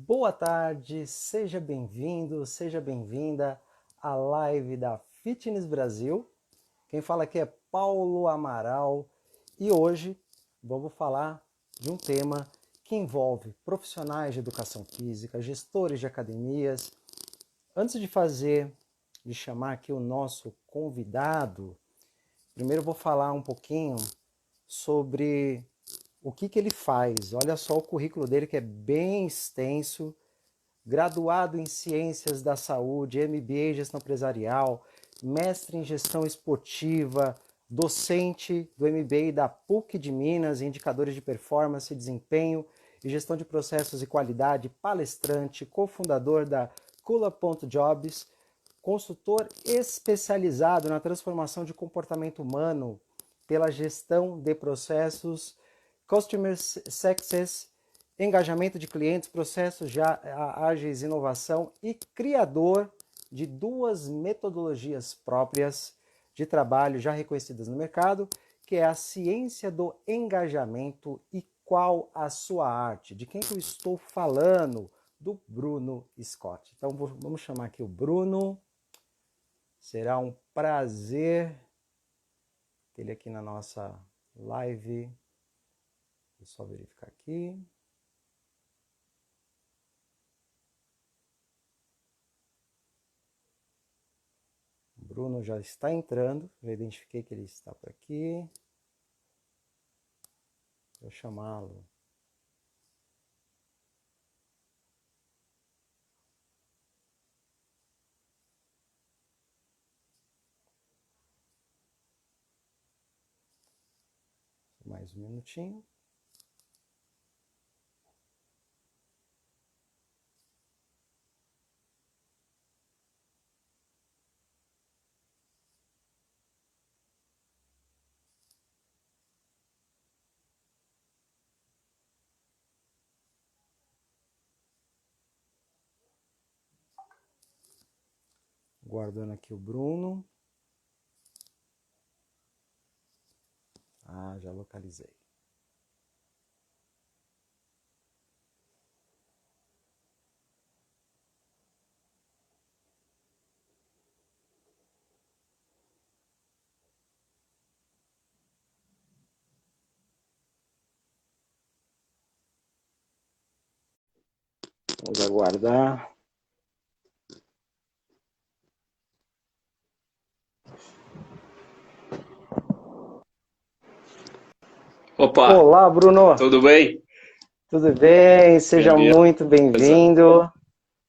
Boa tarde, seja bem-vindo, seja bem-vinda à live da Fitness Brasil. Quem fala aqui é Paulo Amaral e hoje vamos falar de um tema que envolve profissionais de educação física, gestores de academias. Antes de chamar aqui o nosso convidado, primeiro eu vou falar um pouquinho sobre o que ele faz. Olha só o currículo dele que é bem extenso. Graduado em Ciências da Saúde, MBA em Gestão Empresarial, mestre em Gestão Esportiva, docente do MBA da PUC de Minas, Indicadores de Performance, Desempenho e Gestão de Processos e Qualidade, palestrante, cofundador da Cula.jobs, consultor especializado na transformação de comportamento humano pela gestão de processos, Customer Success, engajamento de clientes, processos já ágeis, inovação e criador de duas metodologias próprias de trabalho já reconhecidas no mercado, que é a ciência do engajamento e qual a sua arte. De quem que eu estou falando? Do Bruno Scott. Então vamos chamar aqui o Bruno. Será um prazer ter ele aqui na nossa live. Vou só verificar aqui. Bruno já está entrando, já identifiquei que ele está por aqui. Vou chamá-lo. Mais um minutinho. Guardando aqui o Bruno. Ah, já localizei. Vamos aguardar. Opa, Olá, Bruno. tudo bem? Tudo bem? Seja Beleza. muito bem-vindo.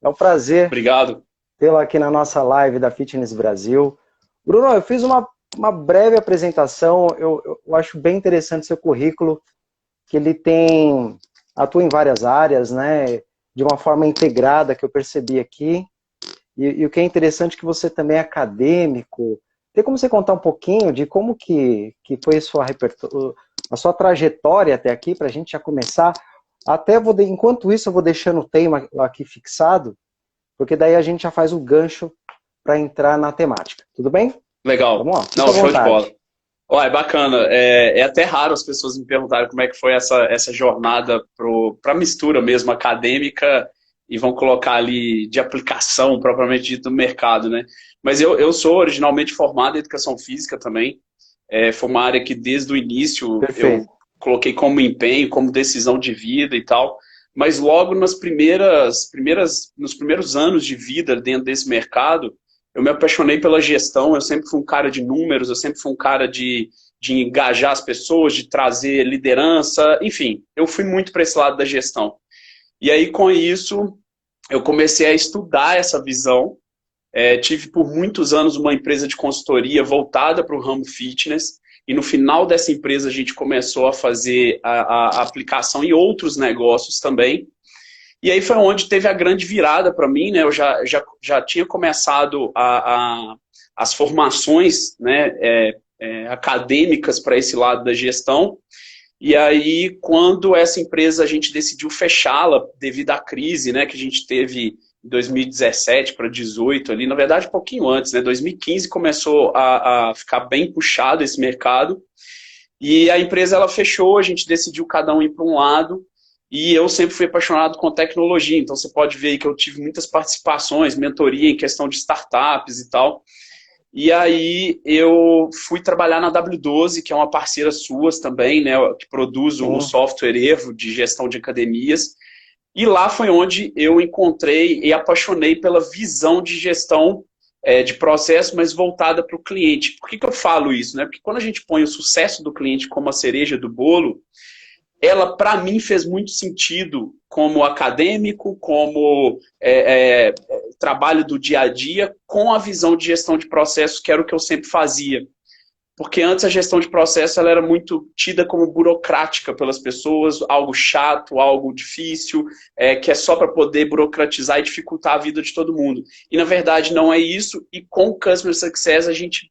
É um prazer Obrigado. tê-lo aqui na nossa live da Fitness Brasil. Bruno, eu fiz uma breve apresentação. Eu acho bem interessante seu currículo, que ele atua em várias áreas, né? De uma forma integrada, que eu percebi aqui. E o que é interessante é que você também é acadêmico. Tem como você contar um pouquinho de como que foi a sua trajetória até aqui, para a gente já começar? Enquanto isso, eu vou deixando o tema aqui fixado, porque daí a gente já faz o gancho para entrar na temática. Tudo bem? Legal. Vamos lá, fica Não, à show de bola. vontade. Ó, é bacana. É até raro as pessoas me perguntarem como é que foi essa jornada para a mistura mesmo acadêmica e vão colocar ali de aplicação propriamente dito no mercado, né? Mas eu sou originalmente formado em educação física também. Foi uma área que desde o início eu Perfeito. coloquei como empenho, como decisão de vida e tal. Mas logo nos primeiros anos de vida dentro desse mercado, eu me apaixonei pela gestão. Eu sempre fui um cara de números, eu sempre fui um cara de engajar as pessoas, de trazer liderança, enfim, eu fui muito para esse lado da gestão. E aí, com isso, eu comecei a estudar essa visão. Tive por muitos anos uma empresa de consultoria voltada para o ramo fitness, e no final dessa empresa a gente começou a fazer a aplicação em outros negócios também. E aí foi onde teve a grande virada para mim, né? Eu já tinha começado as formações, né, acadêmicas para esse lado da gestão. E aí, quando essa empresa a gente decidiu fechá-la devido à crise, né, que a gente teve em 2017 para 2018 ali, na verdade um pouquinho antes, né, 2015 começou a ficar bem puxado esse mercado, e a empresa ela fechou, a gente decidiu cada um ir para um lado, E eu sempre fui apaixonado com tecnologia, então você pode ver aí que eu tive muitas participações, mentoria em questão de startups e tal. E aí eu fui trabalhar na W12, que é uma parceira suas também, né, que produz o Sim. software Evo de gestão de academias. E lá foi onde eu encontrei e apaixonei pela visão de gestão de processo, mas voltada para o cliente. Por que eu falo isso? Né? Porque quando a gente põe o sucesso do cliente como a cereja do bolo, ela, para mim, fez muito sentido como acadêmico, como trabalho do dia a dia, com a visão de gestão de processos, que era o que eu sempre fazia. Porque antes a gestão de processo ela era muito tida como burocrática pelas pessoas, algo chato, algo difícil, que é só para poder burocratizar e dificultar a vida de todo mundo. E na verdade não é isso, e com o Customer Success a gente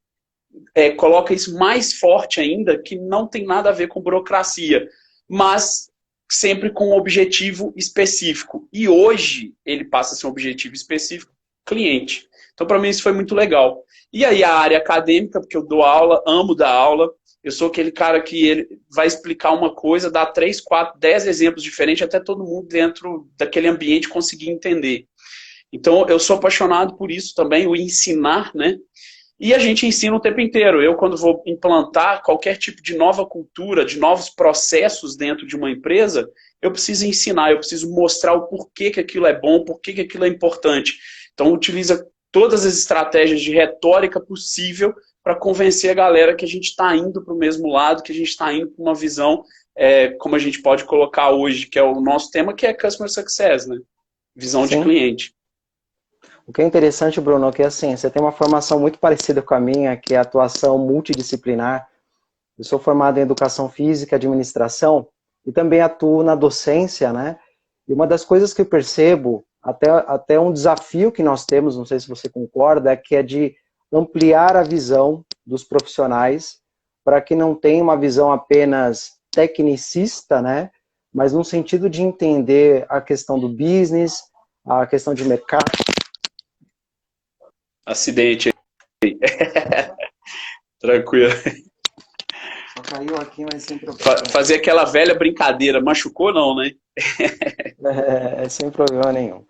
coloca isso mais forte ainda, que não tem nada a ver com burocracia, mas sempre com um objetivo específico. E hoje ele passa a ser um objetivo específico, cliente. Então, para mim, isso foi muito legal. E aí, a área acadêmica, porque eu dou aula, amo dar aula, eu sou aquele cara que ele vai explicar uma coisa, dá 3, 4, 10 exemplos diferentes, até todo mundo dentro daquele ambiente conseguir entender. Então, eu sou apaixonado por isso também, o ensinar, né? E a gente ensina o tempo inteiro. Eu, quando vou implantar qualquer tipo de nova cultura, de novos processos dentro de uma empresa, eu preciso ensinar, eu preciso mostrar o porquê que aquilo é bom, porquê que aquilo é importante. Então, utiliza todas as estratégias de retórica possível para convencer a galera que a gente está indo para o mesmo lado, que a gente está indo para uma visão, como a gente pode colocar hoje, que é o nosso tema, que é Customer Success, né? Visão de Sim. cliente. O que é interessante, Bruno, é que assim, você tem uma formação muito parecida com a minha, que é a atuação multidisciplinar. Eu sou formado em Educação Física e Administração e também atuo na docência, né? E uma das coisas que eu percebo, até um desafio que nós temos, não sei se você concorda, é que é de ampliar a visão dos profissionais para que não tenha uma visão apenas tecnicista, né? Mas no sentido de entender a questão do business, a questão de mercado. Acidente aí. Tranquilo. Só caiu aqui, mas sem problema. Fazer aquela velha brincadeira. Machucou não, né? Sem problema nenhum.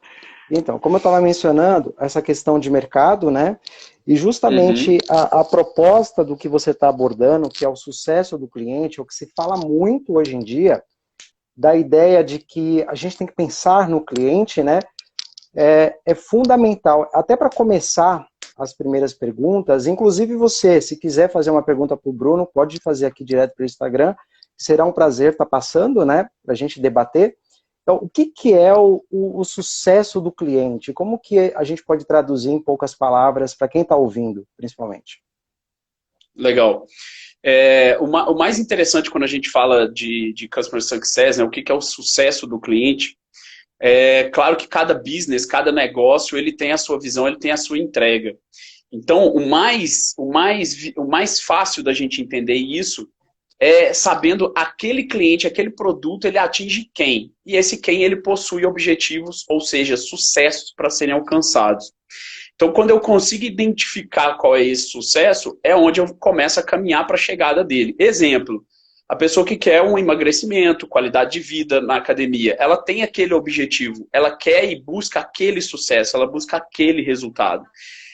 Então, como eu estava mencionando, essa questão de mercado, né? E justamente Uhum. a proposta do que você está abordando, que é o sucesso do cliente, é o que se fala muito hoje em dia, da ideia de que a gente tem que pensar no cliente, né? É fundamental. Até para começar as primeiras perguntas, inclusive você, se quiser fazer uma pergunta para o Bruno, pode fazer aqui direto pelo Instagram, será um prazer estar passando, né? Para a gente debater. Então, o que é o sucesso do cliente? Como que a gente pode traduzir em poucas palavras para quem está ouvindo, principalmente? Legal. O mais interessante quando a gente fala de Customer Success, né, o que é o sucesso do cliente, é claro que cada business, cada negócio, ele tem a sua visão, ele tem a sua entrega. Então, o mais fácil da gente entender isso sabendo aquele cliente, aquele produto, ele atinge quem. E esse quem, ele possui objetivos, ou seja, sucessos para serem alcançados. Então, quando eu consigo identificar qual é esse sucesso, é onde eu começo a caminhar para a chegada dele. Exemplo, a pessoa que quer um emagrecimento, qualidade de vida na academia, ela tem aquele objetivo, ela quer e busca aquele sucesso, ela busca aquele resultado.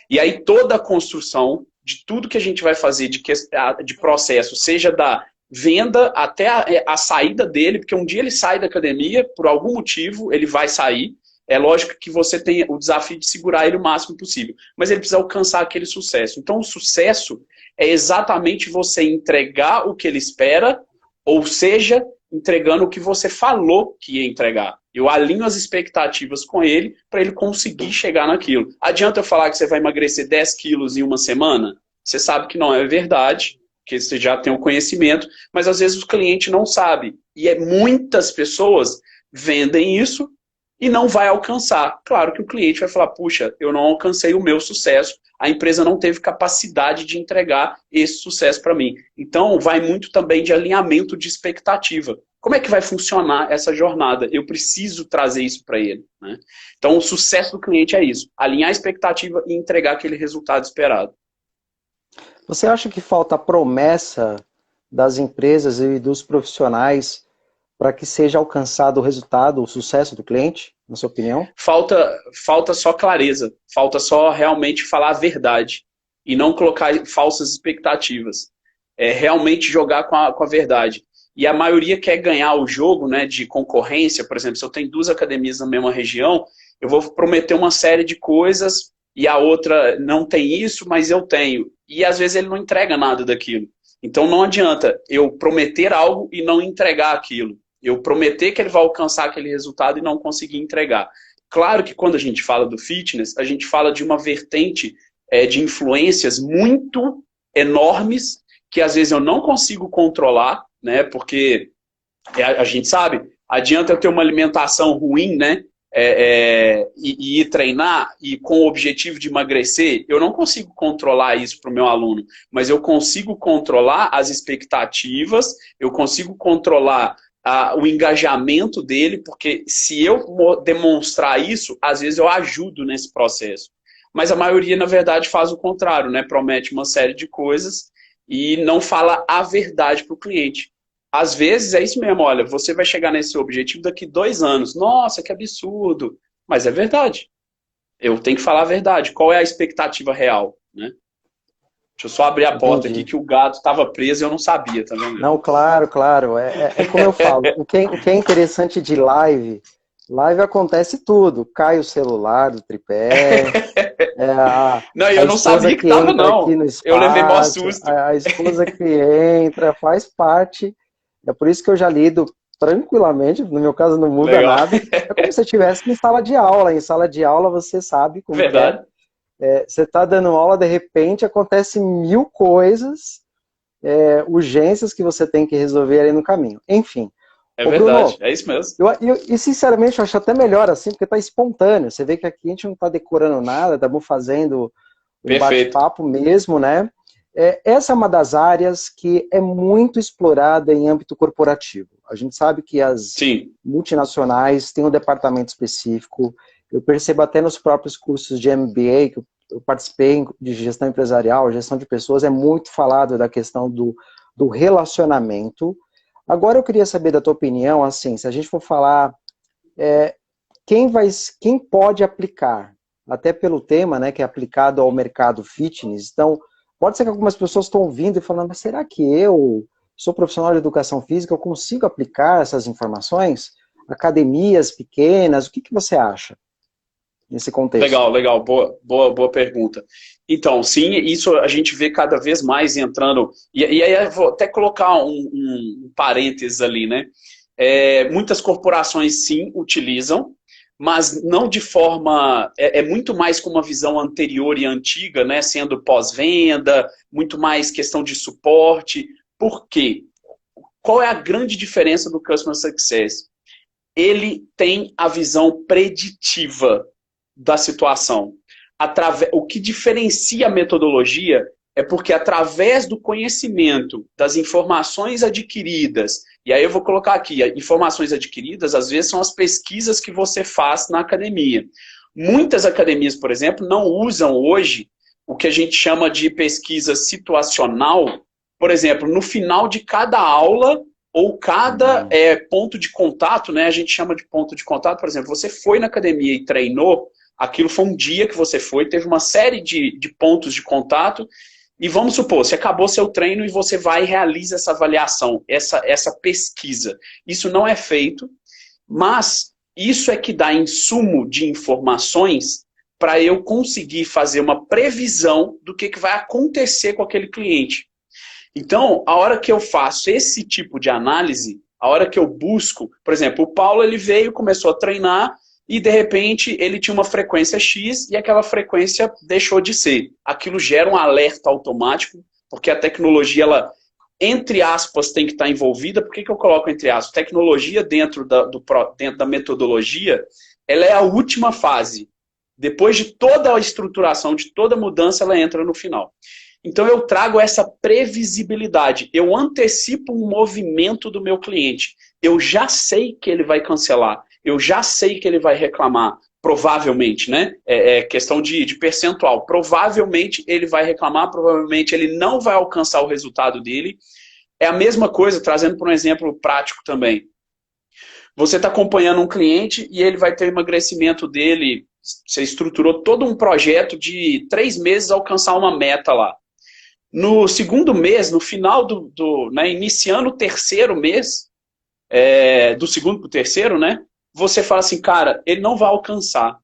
E aí toda a construção de tudo que a gente vai fazer de processo, seja da venda até a saída dele, porque um dia ele sai da academia, por algum motivo ele vai sair, é lógico que você tem o desafio de segurar ele o máximo possível, mas ele precisa alcançar aquele sucesso. Então o sucesso é exatamente você entregar o que ele espera, ou seja, entregando o que você falou que ia entregar. Eu alinho as expectativas com ele para ele conseguir chegar naquilo. Adianta eu falar que você vai emagrecer 10 quilos em uma semana? Você sabe que não é verdade, porque você já tem o conhecimento, mas às vezes o cliente não sabe. E muitas pessoas vendem isso e não vai alcançar. Claro que o cliente vai falar, puxa, eu não alcancei o meu sucesso, a empresa não teve capacidade de entregar esse sucesso para mim. Então, vai muito também de alinhamento de expectativa. Como é que vai funcionar essa jornada? Eu preciso trazer isso para ele, né? Então, o sucesso do cliente é isso, alinhar a expectativa e entregar aquele resultado esperado. Você acha que falta promessa das empresas e dos profissionais para que seja alcançado o resultado, o sucesso do cliente, na sua opinião? Falta só clareza, falta só realmente falar a verdade e não colocar falsas expectativas. É realmente jogar com a verdade. E a maioria quer ganhar o jogo, né, de concorrência. Por exemplo, se eu tenho duas academias na mesma região, eu vou prometer uma série de coisas e a outra não tem isso, mas eu tenho. E às vezes ele não entrega nada daquilo. Então não adianta eu prometer algo e não entregar aquilo. Eu prometer que ele vai alcançar aquele resultado e não conseguir entregar. Claro que quando a gente fala do fitness, a gente fala de uma vertente de influências muito enormes que às vezes eu não consigo controlar, né? Porque a gente sabe, adianta eu ter uma alimentação ruim, né? E ir treinar e com o objetivo de emagrecer, eu não consigo controlar isso para o meu aluno, mas eu consigo controlar as expectativas, eu consigo controlar o engajamento dele, porque se eu demonstrar isso, às vezes eu ajudo nesse processo. Mas a maioria, na verdade, faz o contrário, né? Promete uma série de coisas e não fala a verdade para o cliente. Às vezes é isso mesmo, olha, você vai chegar nesse objetivo daqui 2 anos. Nossa, que absurdo. Mas é verdade. Eu tenho que falar a verdade. Qual é a expectativa real, né? Deixa eu só abrir a porta aqui que o gato estava preso e eu não sabia, tá vendo? Não, claro, claro. É como eu falo, o que é interessante de live acontece tudo. Cai o celular do tripé, não, a eu não esposa sabia que que tava, entra aqui não. no Eu levei maior espaço, susto. a esposa que entra, faz parte. É por isso que eu já lido tranquilamente, no meu caso não muda Legal. nada. É como se você estivesse em sala de aula. Em sala de aula você sabe como que é. Verdade. Você está dando aula, de repente acontece 1000 coisas, urgências que você tem que resolver ali no caminho. Enfim. É Ô, verdade, Bruno, é isso mesmo. e sinceramente eu acho até melhor assim, porque está espontâneo. Você vê que aqui a gente não está decorando nada, estamos fazendo um Perfeito. bate-papo mesmo, né? Essa é uma das áreas que é muito explorada em âmbito corporativo. A gente sabe que as Sim. multinacionais têm um departamento específico. Eu percebo até nos próprios cursos de MBA, que eu participei de gestão empresarial, gestão de pessoas, é muito falado da questão do relacionamento. Agora eu queria saber da tua opinião, assim, se a gente for falar, quem pode aplicar, até pelo tema, né, que é aplicado ao mercado fitness. Então, pode ser que algumas pessoas estão ouvindo e falando, mas será que eu sou profissional de educação física, eu consigo aplicar essas informações? Academias pequenas, o que você acha nesse contexto? Legal. Boa pergunta. Então, sim, isso a gente vê cada vez mais entrando. E aí eu vou até colocar um parênteses ali, né? Muitas corporações, sim, utilizam, mas não de forma... É muito mais com uma visão anterior e antiga, né? Sendo pós-venda, muito mais questão de suporte. Por quê? Qual é a grande diferença do Customer Success? Ele tem a visão preditiva da situação. O que diferencia a metodologia é porque através do conhecimento, das informações adquiridas, e aí eu vou colocar aqui, informações adquiridas, às vezes são as pesquisas que você faz na academia. Muitas academias, por exemplo, não usam hoje o que a gente chama de pesquisa situacional. Por exemplo, no final de cada aula ou cada ponto de contato, né? A gente chama de ponto de contato, por exemplo, você foi na academia e treinou, aquilo foi um dia que você foi, teve uma série de pontos de contato, e vamos supor, você acabou seu treino e você vai e realiza essa avaliação, essa pesquisa. Isso não é feito, mas isso é que dá insumo de informações para eu conseguir fazer uma previsão do que vai acontecer com aquele cliente. Então, a hora que eu faço esse tipo de análise, a hora que eu busco, por exemplo, o Paulo ele veio, começou a treinar e de repente ele tinha uma frequência X e aquela frequência deixou de ser. Aquilo gera um alerta automático, porque a tecnologia, ela, entre aspas, tem que estar envolvida. Por que eu coloco entre aspas? Tecnologia dentro da metodologia, ela é a última fase. Depois de toda a estruturação, de toda a mudança, ela entra no final. Então eu trago essa previsibilidade, eu antecipo um movimento do meu cliente. Eu já sei que ele vai cancelar, eu já sei que ele vai reclamar, provavelmente, né? É questão de percentual. Provavelmente ele vai reclamar, provavelmente ele não vai alcançar o resultado dele. É a mesma coisa, trazendo por um exemplo prático também. Você está acompanhando um cliente e ele vai ter o emagrecimento dele, você estruturou todo um projeto de 3 meses alcançar uma meta lá. No segundo mês, no final né, iniciando o terceiro mês, do segundo para o terceiro, né? Você fala assim, cara, ele não vai alcançar.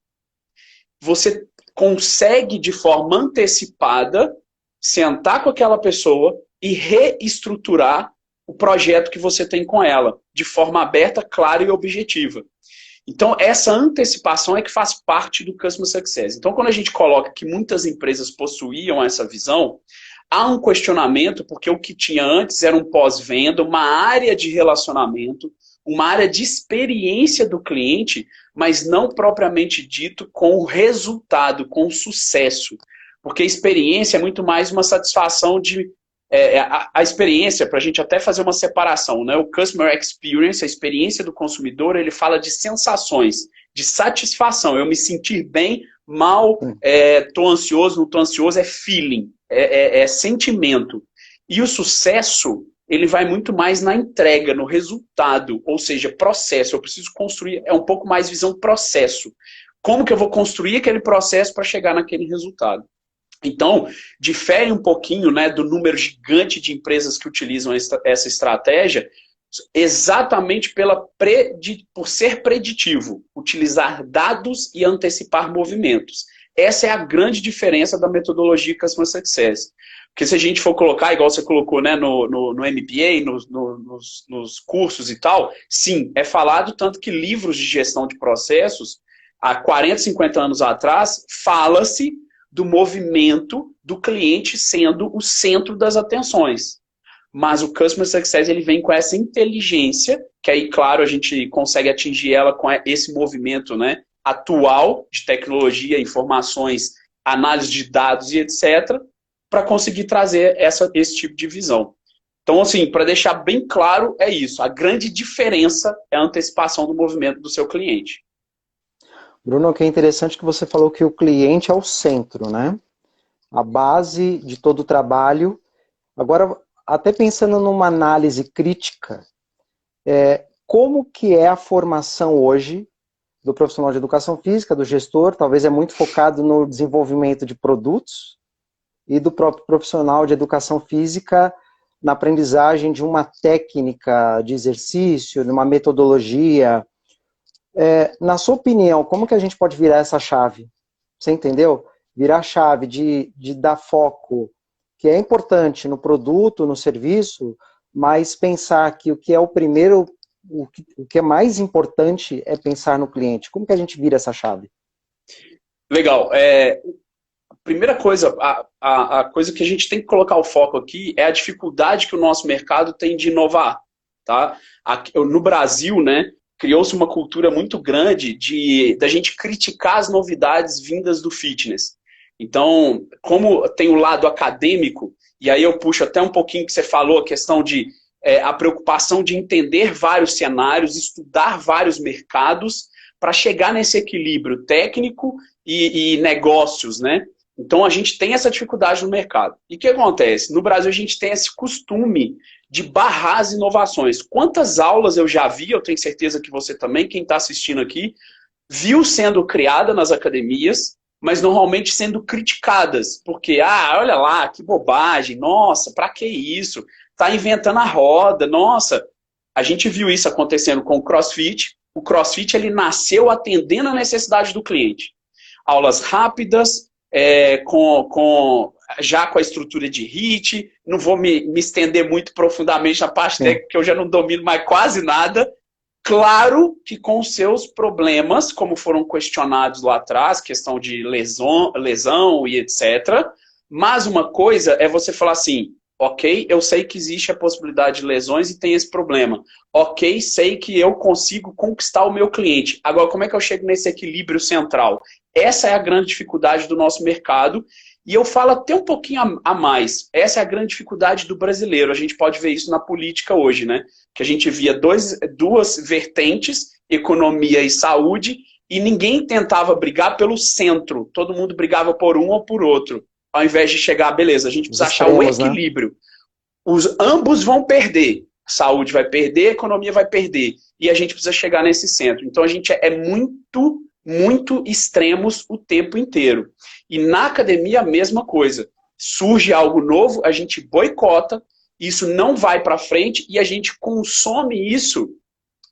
Você consegue, de forma antecipada, sentar com aquela pessoa e reestruturar o projeto que você tem com ela, de forma aberta, clara e objetiva. Então, essa antecipação é que faz parte do Customer Success. Então, quando a gente coloca que muitas empresas possuíam essa visão, há um questionamento, porque o que tinha antes era um pós-venda, uma área de relacionamento, uma área de experiência do cliente, mas não propriamente dito com o resultado, com o sucesso. Porque a experiência é muito mais uma satisfação de... a experiência, para a gente até fazer uma separação, né? O Customer Experience, a experiência do consumidor, ele fala de sensações, de satisfação. Eu me sentir bem, mal, estou ansioso, não estou ansioso, é feeling, é sentimento. E o sucesso, ele vai muito mais na entrega, no resultado, ou seja, processo. Eu preciso construir, é um pouco mais visão processo. Como que eu vou construir aquele processo para chegar naquele resultado? Então, difere um pouquinho, né, do número gigante de empresas que utilizam essa estratégia, exatamente por ser preditivo, utilizar dados e antecipar movimentos. Essa é a grande diferença da metodologia Customer Success. Porque se a gente for colocar, igual você colocou, né, no MBA, nos cursos e tal, sim, é falado tanto que livros de gestão de processos, há 40, 50 anos atrás, fala-se do movimento do cliente sendo o centro das atenções. Mas o Customer Success, ele vem com essa inteligência, que aí, claro, a gente consegue atingir ela com esse movimento, né, atual de tecnologia, informações, análise de dados e etc., para conseguir trazer esse tipo de visão. Então, assim, para deixar bem claro, é isso. A grande diferença é a antecipação do movimento do seu cliente. Bruno, que é interessante que você falou que o cliente é o centro, né? A base de todo o trabalho. Agora, até pensando numa análise crítica, como que é a formação hoje do profissional de educação física, do gestor, talvez é muito focado no desenvolvimento de produtos, e do próprio profissional de educação física na aprendizagem de uma técnica de exercício, de uma metodologia. Na sua opinião, como que a gente pode virar essa chave? Você entendeu? Virar a chave de dar foco, que é importante no produto, no serviço, mas pensar que o que é o primeiro, o que é mais importante é pensar no cliente. Como que a gente vira essa chave? Legal. Primeira coisa, a coisa que a gente tem que colocar o foco aqui é a dificuldade que o nosso mercado tem de inovar. Tá? No Brasil, né, criou-se uma cultura muito grande da gente criticar as novidades vindas do fitness. Então, como tem o lado acadêmico, e aí eu puxo até um pouquinho que você falou, a questão de a preocupação de entender vários cenários, estudar vários mercados, para chegar nesse equilíbrio técnico e negócios, né? Então, a gente tem essa dificuldade no mercado. E o que acontece? No Brasil, a gente tem esse costume de barrar as inovações. Quantas aulas eu já vi, eu tenho certeza que você também, quem está assistindo aqui, viu sendo criada nas academias, mas normalmente sendo criticadas. Porque, olha lá, que bobagem, nossa, para que isso? Está inventando a roda, nossa. A gente viu isso acontecendo com o CrossFit. O CrossFit, ele nasceu atendendo a necessidade do cliente. Aulas rápidas, já com a estrutura de HIIT, não vou me estender muito profundamente na parte técnica, que eu já não domino mais quase nada. Claro que com seus problemas, como foram questionados lá atrás, questão de lesão e etc. Mas uma coisa é você falar assim, ok, eu sei que existe a possibilidade de lesões e tem esse problema. Ok, sei que eu consigo conquistar o meu cliente. Agora, como é que eu chego nesse equilíbrio central? Essa é a grande dificuldade do nosso mercado. E eu falo até um pouquinho a mais. Essa é a grande dificuldade do brasileiro. A gente pode ver isso na política hoje, né? Que a gente via duas vertentes, economia e saúde, e ninguém tentava brigar pelo centro. Todo mundo brigava por um ou por outro. Ao invés de chegar, beleza, a gente precisa achar o equilíbrio. Né? Ambos vão perder. saúde vai perder, a economia vai perder. E a gente precisa chegar nesse centro. Então a gente é muito, muito extremos o tempo inteiro. E na academia a mesma coisa. Surge algo novo, a gente boicota, isso não vai para frente e a gente consome isso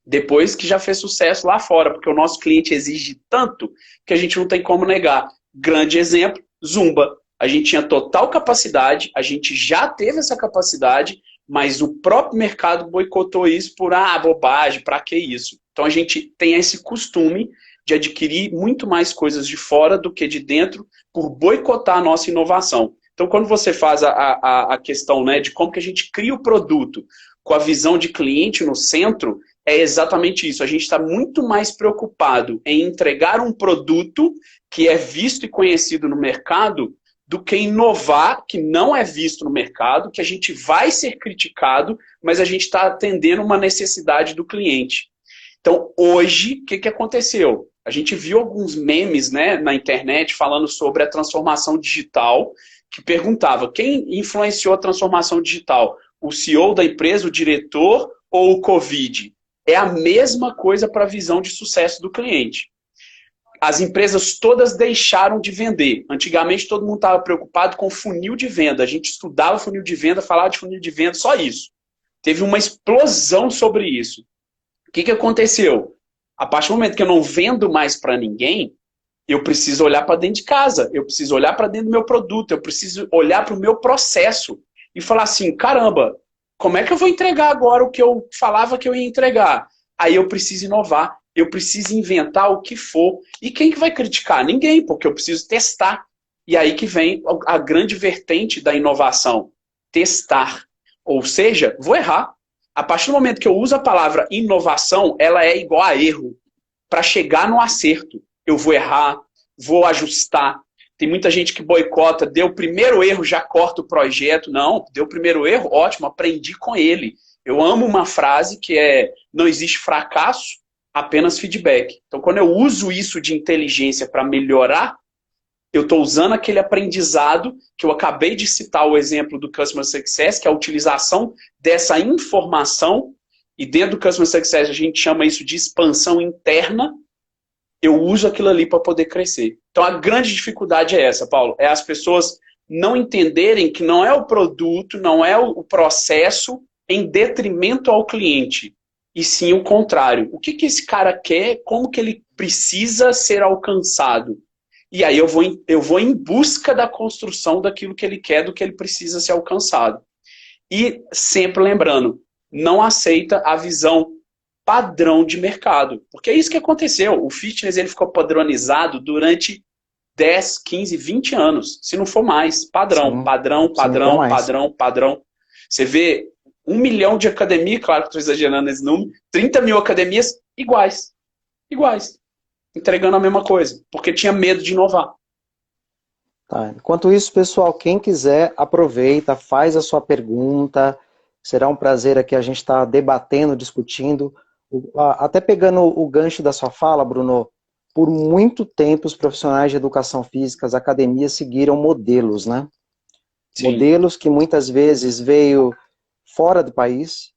depois que já fez sucesso lá fora, porque o nosso cliente exige tanto que a gente não tem como negar. Grande exemplo, Zumba. A gente tinha total capacidade, a gente já teve essa capacidade, mas o próprio mercado boicotou isso por, bobagem, para que isso? Então a gente tem esse costume de adquirir muito mais coisas de fora do que de dentro por boicotar a nossa inovação. Então quando você faz a questão, né, de como que a gente cria o produto com a visão de cliente no centro, é exatamente isso. A gente está muito mais preocupado em entregar um produto que é visto e conhecido no mercado do que inovar, que não é visto no mercado, que a gente vai ser criticado, mas a gente está atendendo uma necessidade do cliente. Então, hoje, o que aconteceu? A gente viu alguns memes, né, na internet falando sobre a transformação digital, que perguntava quem influenciou a transformação digital? O CEO da empresa, o diretor ou o Covid? É a mesma coisa para a visão de sucesso do cliente. As empresas todas deixaram de vender. Antigamente todo mundo estava preocupado com funil de venda. A gente estudava funil de venda, falava de funil de venda, só isso. Teve uma explosão sobre isso. O que aconteceu? A partir do momento que eu não vendo mais para ninguém, eu preciso olhar para dentro de casa, eu preciso olhar para dentro do meu produto, eu preciso olhar para o meu processo e falar assim, caramba, como é que eu vou entregar agora o que eu falava que eu ia entregar? Aí eu preciso inovar, eu preciso inventar o que for. E quem que vai criticar? Ninguém, porque eu preciso testar. E aí que vem a grande vertente da inovação, testar. Ou seja, vou errar. A partir do momento que eu uso a palavra inovação, ela é igual a erro. Para chegar no acerto, eu vou errar, vou ajustar. Tem muita gente que boicota, deu o primeiro erro, já corta o projeto. Não, deu o primeiro erro, ótimo, aprendi com ele. Eu amo uma frase que é, não existe fracasso, apenas feedback. Então, quando eu uso isso de inteligência para melhorar, eu estou usando aquele aprendizado que eu acabei de citar o exemplo do Customer Success, que é a utilização dessa informação, e dentro do Customer Success a gente chama isso de expansão interna. Eu uso aquilo ali para poder crescer. Então a grande dificuldade é essa, Paulo, é as pessoas não entenderem que não é o produto, não é o processo em detrimento ao cliente, e sim o contrário. O que esse cara quer, como que ele precisa ser alcançado? E aí eu vou em busca da construção daquilo que ele quer, do que ele precisa ser alcançado. E sempre lembrando, não aceita a visão padrão de mercado. Porque é isso que aconteceu. O fitness ele ficou padronizado durante 10, 15, 20 anos. Se não for mais. Padrão, Sim, padrão, sim, não padrão, mais. padrão, padrão. Você vê 1 milhão de academias, claro que estou exagerando esse número, 30 mil academias iguais. Iguais. Entregando a mesma coisa. Porque tinha medo de inovar. Tá. Enquanto isso, pessoal, quem quiser, aproveita, faz a sua pergunta. Será um prazer aqui a gente estar debatendo, discutindo. Até pegando o gancho da sua fala, Bruno, por muito tempo os profissionais de educação física, as academias seguiram modelos, né? Sim. Modelos que muitas vezes veio fora do país,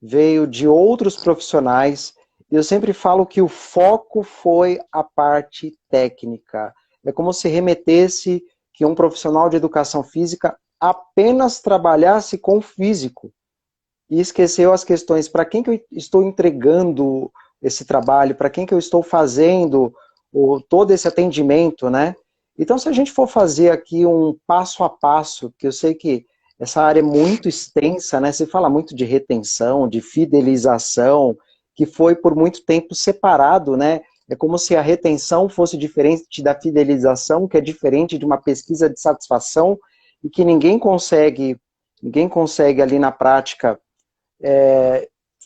veio de outros profissionais. E eu sempre falo que o foco foi a parte técnica. É como se remetesse que um profissional de educação física apenas trabalhasse com o físico e esqueceu as questões, para quem que eu estou entregando esse trabalho, para quem que eu estou fazendo todo esse atendimento, né? Então, se a gente for fazer aqui um passo a passo, que eu sei que essa área é muito extensa, né? Se fala muito de retenção, de fidelização, que foi por muito tempo separado, né? É como se a retenção fosse diferente da fidelização, que é diferente de uma pesquisa de satisfação, e que ninguém consegue ali na prática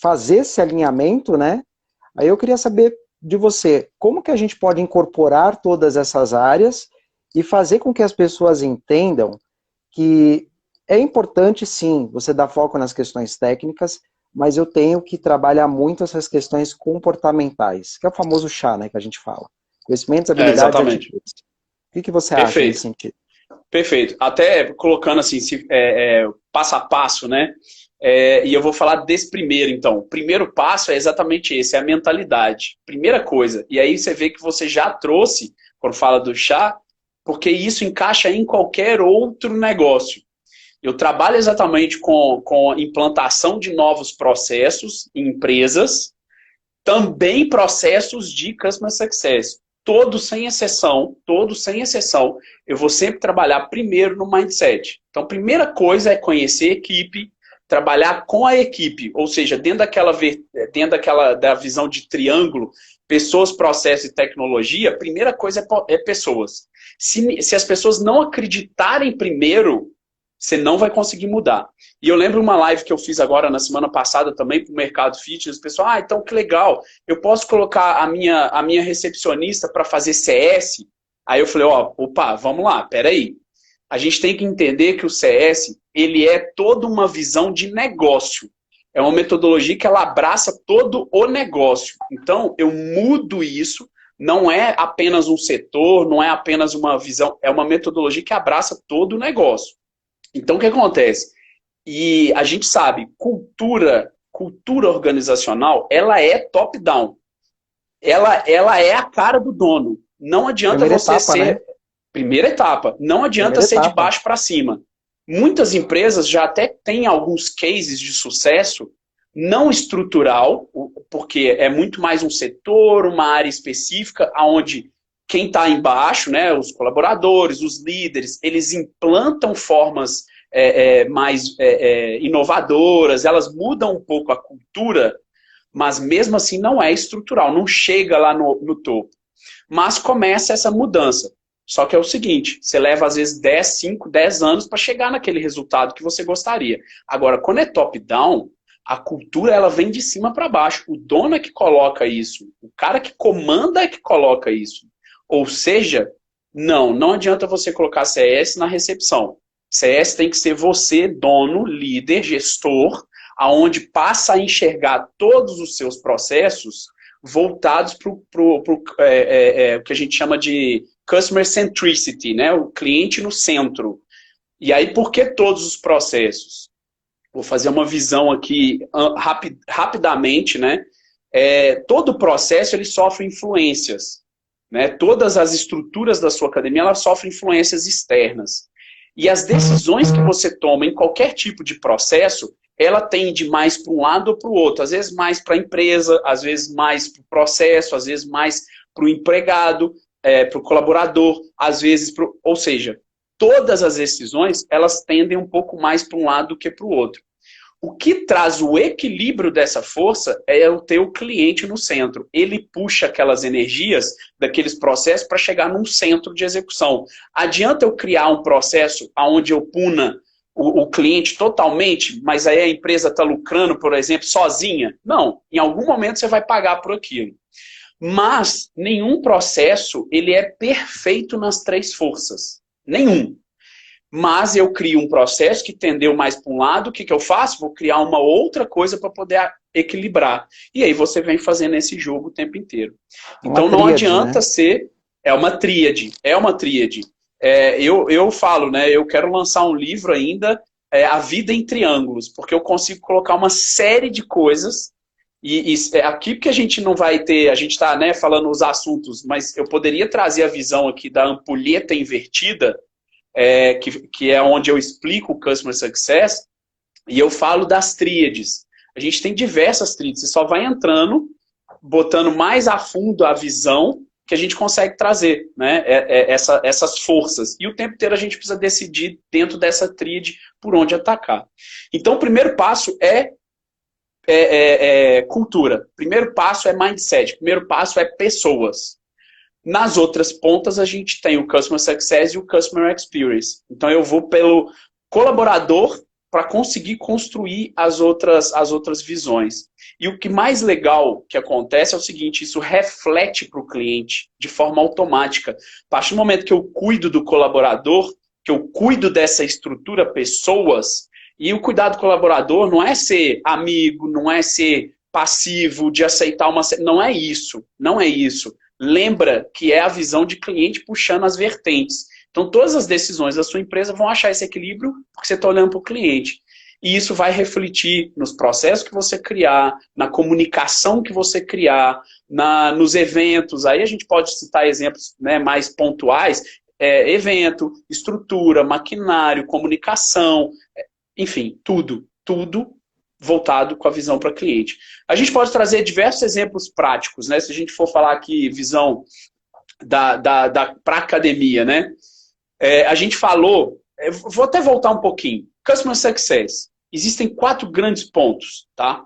fazer esse alinhamento, né? Aí eu queria saber de você, como que a gente pode incorporar todas essas áreas e fazer com que as pessoas entendam que é importante, sim, você dar foco nas questões técnicas, mas eu tenho que trabalhar muito essas questões comportamentais, que é o famoso chá, né, que a gente fala. Conhecimentos, habilidades e Exatamente. atitudes. O que você acha nesse Perfeito. sentido? Perfeito. Até colocando assim, passo a passo, né? E eu vou falar desse primeiro, então. O primeiro passo é exatamente esse, é a mentalidade. Primeira coisa. E aí você vê que você já trouxe, quando fala do chá, porque isso encaixa em qualquer outro negócio. Eu trabalho exatamente com implantação de novos processos em empresas, também processos de Customer Success. Todos sem exceção, eu vou sempre trabalhar primeiro no mindset. Então, a primeira coisa é conhecer a equipe, trabalhar com a equipe, ou seja, dentro da visão de triângulo, pessoas, processo e tecnologia, a primeira coisa é pessoas. Se as pessoas não acreditarem primeiro, você não vai conseguir mudar. E eu lembro uma live que eu fiz agora na semana passada também para o mercado fitness. O pessoal, então que legal, eu posso colocar a minha recepcionista para fazer CS? Aí eu falei, opa, vamos lá, peraí. A gente tem que entender que o CS, ele é toda uma visão de negócio. É uma metodologia que ela abraça todo o negócio. Então, eu mudo isso, não é apenas um setor, não é apenas uma visão, é uma metodologia que abraça todo o negócio. Então, o que acontece? E a gente sabe, cultura organizacional, ela é top-down. Ela é a cara do dono. Não adianta Primeira você etapa, ser... né? Primeira etapa. Não adianta ser de baixo para cima. Muitas empresas já até têm alguns cases de sucesso não estrutural, porque é muito mais um setor, uma área específica, onde quem está embaixo, né, os colaboradores, os líderes, eles implantam formas mais inovadoras, elas mudam um pouco a cultura, mas mesmo assim não é estrutural, não chega lá no topo. Mas começa essa mudança. Só que é o seguinte, você leva às vezes 5, 10 anos para chegar naquele resultado que você gostaria. Agora, quando é top-down, a cultura ela vem de cima para baixo. O dono é que coloca isso. O cara que comanda é que coloca isso. Ou seja, não adianta você colocar CS na recepção. CS tem que ser você, dono, líder, gestor, aonde passa a enxergar todos os seus processos voltados para o que a gente chama de customer centricity, né? O cliente no centro. E aí, por que todos os processos? Vou fazer uma visão aqui rapidamente, né? Todo processo ele sofre influências, né? Todas as estruturas da sua academia elas sofrem influências externas. E as decisões que você toma em qualquer tipo de processo, ela tende mais para um lado ou para o outro. Às vezes mais para a empresa, às vezes mais para o processo, às vezes mais para o empregado, para o colaborador, às vezes ou seja, todas as decisões, elas tendem um pouco mais para um lado do que para o outro. O que traz o equilíbrio dessa força é o teu cliente no centro. Ele puxa aquelas energias daqueles processos para chegar num centro de execução. Adianta eu criar um processo onde eu puna o cliente totalmente, mas aí a empresa está lucrando, por exemplo, sozinha? Não. Em algum momento você vai pagar por aquilo. Mas nenhum processo ele é perfeito nas três forças. Nenhum. Mas eu crio um processo que tendeu mais para um lado, o que eu faço? Vou criar uma outra coisa para poder equilibrar. E aí você vem fazendo esse jogo o tempo inteiro. Então não adianta ser... É uma tríade. Eu falo, né? Eu quero lançar um livro ainda, A Vida em Triângulos, porque eu consigo colocar uma série de coisas. E aqui porque a gente não vai ter... A gente está, né, falando os assuntos, mas eu poderia trazer a visão aqui da ampulheta invertida, que é onde eu explico o Customer Success, e eu falo das tríades. A gente tem diversas tríades, você só vai entrando, botando mais a fundo a visão que a gente consegue trazer, né? Essas forças. E o tempo inteiro a gente precisa decidir dentro dessa tríade por onde atacar. Então o primeiro passo é cultura. Primeiro passo é mindset. Primeiro passo é pessoas. Nas outras pontas, a gente tem o Customer Success e o Customer Experience. Então, eu vou pelo colaborador para conseguir construir as outras visões. E o que mais legal que acontece é o seguinte, isso reflete para o cliente de forma automática. A partir do momento que eu cuido do colaborador, que eu cuido dessa estrutura pessoas, e o cuidado do colaborador não é ser amigo, não é ser passivo, de aceitar uma... Não é isso, não é isso. Lembra que é a visão de cliente puxando as vertentes. Então, todas as decisões da sua empresa vão achar esse equilíbrio porque você está olhando para o cliente. e isso vai refletir nos processos que você criar, na comunicação que você criar, nos eventos. Aí a gente pode citar exemplos, né, mais pontuais, evento, estrutura, maquinário, comunicação, enfim, tudo voltado com a visão para cliente. A gente pode trazer diversos exemplos práticos, né? Se a gente for falar aqui visão para academia, né? A gente falou, vou até voltar um pouquinho. Customer Success. Existem 4 grandes pontos, tá?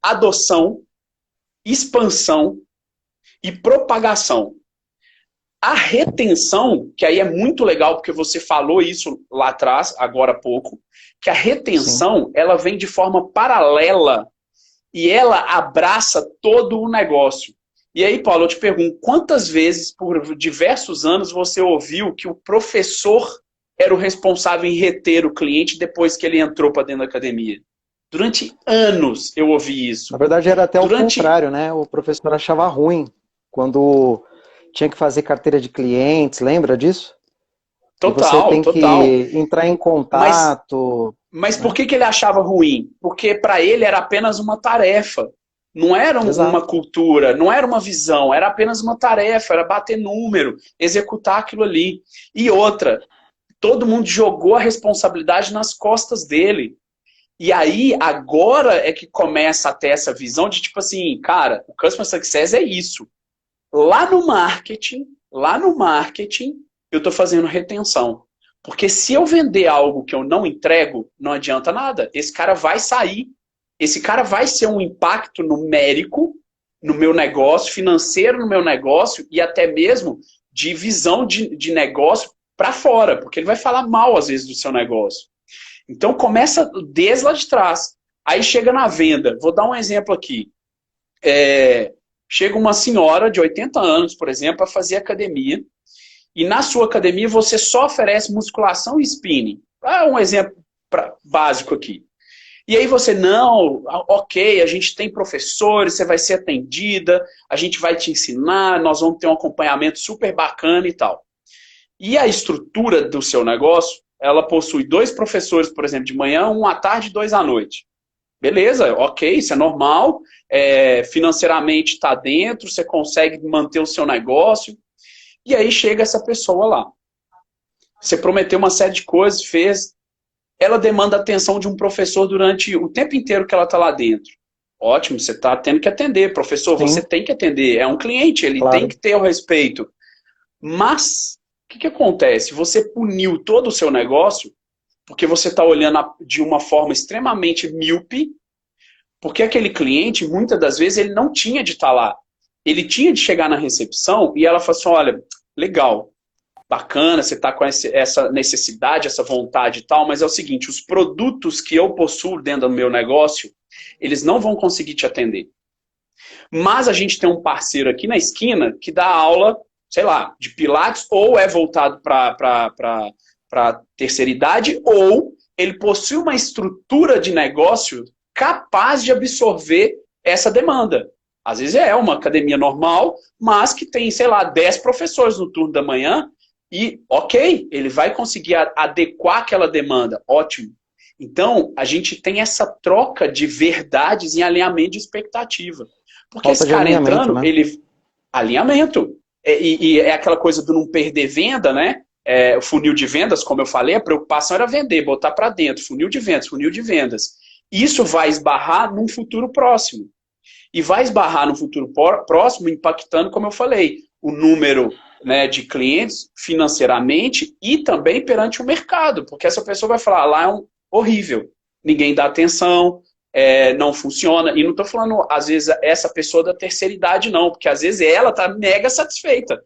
Adoção, expansão e propagação. A retenção, que aí é muito legal, porque você falou isso lá atrás, agora há pouco, que a retenção, sim, ela vem de forma paralela e ela abraça todo o negócio. E aí, Paulo, eu te pergunto, quantas vezes, por diversos anos, você ouviu que o professor era o responsável em reter o cliente depois que ele entrou para dentro da academia? Durante anos eu ouvi isso. Na verdade, era até o contrário, né? O professor achava ruim quando tinha que fazer carteira de clientes, lembra disso? Total, e você tem total. que entrar em contato. Mas por que ele achava ruim? Porque para ele era apenas uma tarefa. Não era uma cultura, não era uma visão, era apenas uma tarefa, era bater número, executar aquilo ali. E outra, todo mundo jogou a responsabilidade nas costas dele. E aí, agora é que começa a ter essa visão de tipo assim, cara, o Customer Success é isso. Lá no marketing, eu estou fazendo retenção. Porque se eu vender algo que eu não entrego, não adianta nada. Esse cara vai sair. Esse cara vai ser um impacto numérico no meu negócio, financeiro no meu negócio e até mesmo de visão de negócio para fora. Porque ele vai falar mal, às vezes, do seu negócio. Então, começa desde lá de trás. Aí chega na venda. Vou dar um exemplo aqui. Chega uma senhora de 80 anos, por exemplo, para fazer academia. E na sua academia você só oferece musculação e spinning. Um exemplo básico aqui. E aí você, não, ok, a gente tem professores, você vai ser atendida, a gente vai te ensinar, nós vamos ter um acompanhamento super bacana e tal. E a estrutura do seu negócio, ela possui 2 professores, por exemplo, de manhã, 1 à tarde e 2 à noite. Beleza, ok, isso é normal, financeiramente está dentro, você consegue manter o seu negócio. E aí chega essa pessoa lá. Você prometeu uma série de coisas, fez. Ela demanda a atenção de um professor durante o tempo inteiro que ela está lá dentro. Ótimo, você está tendo que atender. Professor, sim, você tem que atender. É um cliente, ele tem que ter o respeito. Mas, o que acontece? Você puniu todo o seu negócio porque você está olhando de uma forma extremamente míope, porque aquele cliente, muitas das vezes, ele não tinha de estar lá. Ele tinha de chegar na recepção e ela falou assim, olha, legal, bacana, você está com essa necessidade, essa vontade e tal, mas é o seguinte, os produtos que eu possuo dentro do meu negócio, eles não vão conseguir te atender. Mas a gente tem um parceiro aqui na esquina que dá aula, sei lá, de pilates, ou é voltado para terceira idade, ou ele possui uma estrutura de negócio capaz de absorver essa demanda. Às vezes é uma academia normal, mas que tem, sei lá, 10 professores no turno da manhã e, ok, ele vai conseguir adequar aquela demanda, ótimo. Então, a gente tem essa troca de verdades em alinhamento de expectativa. Porque esse cara entrando, né? Alinhamento. E é aquela coisa do não perder venda, né? O funil de vendas, como eu falei, a preocupação era vender, botar para dentro, funil de vendas, funil de vendas. Isso vai esbarrar num futuro próximo. E vai esbarrar no futuro próximo, impactando, como eu falei, o número, né, de clientes financeiramente e também perante o mercado. Porque essa pessoa vai falar, lá é horrível, ninguém dá atenção, não funciona. E não estou falando, às vezes, essa pessoa da terceira idade, não, porque às vezes ela está mega satisfeita.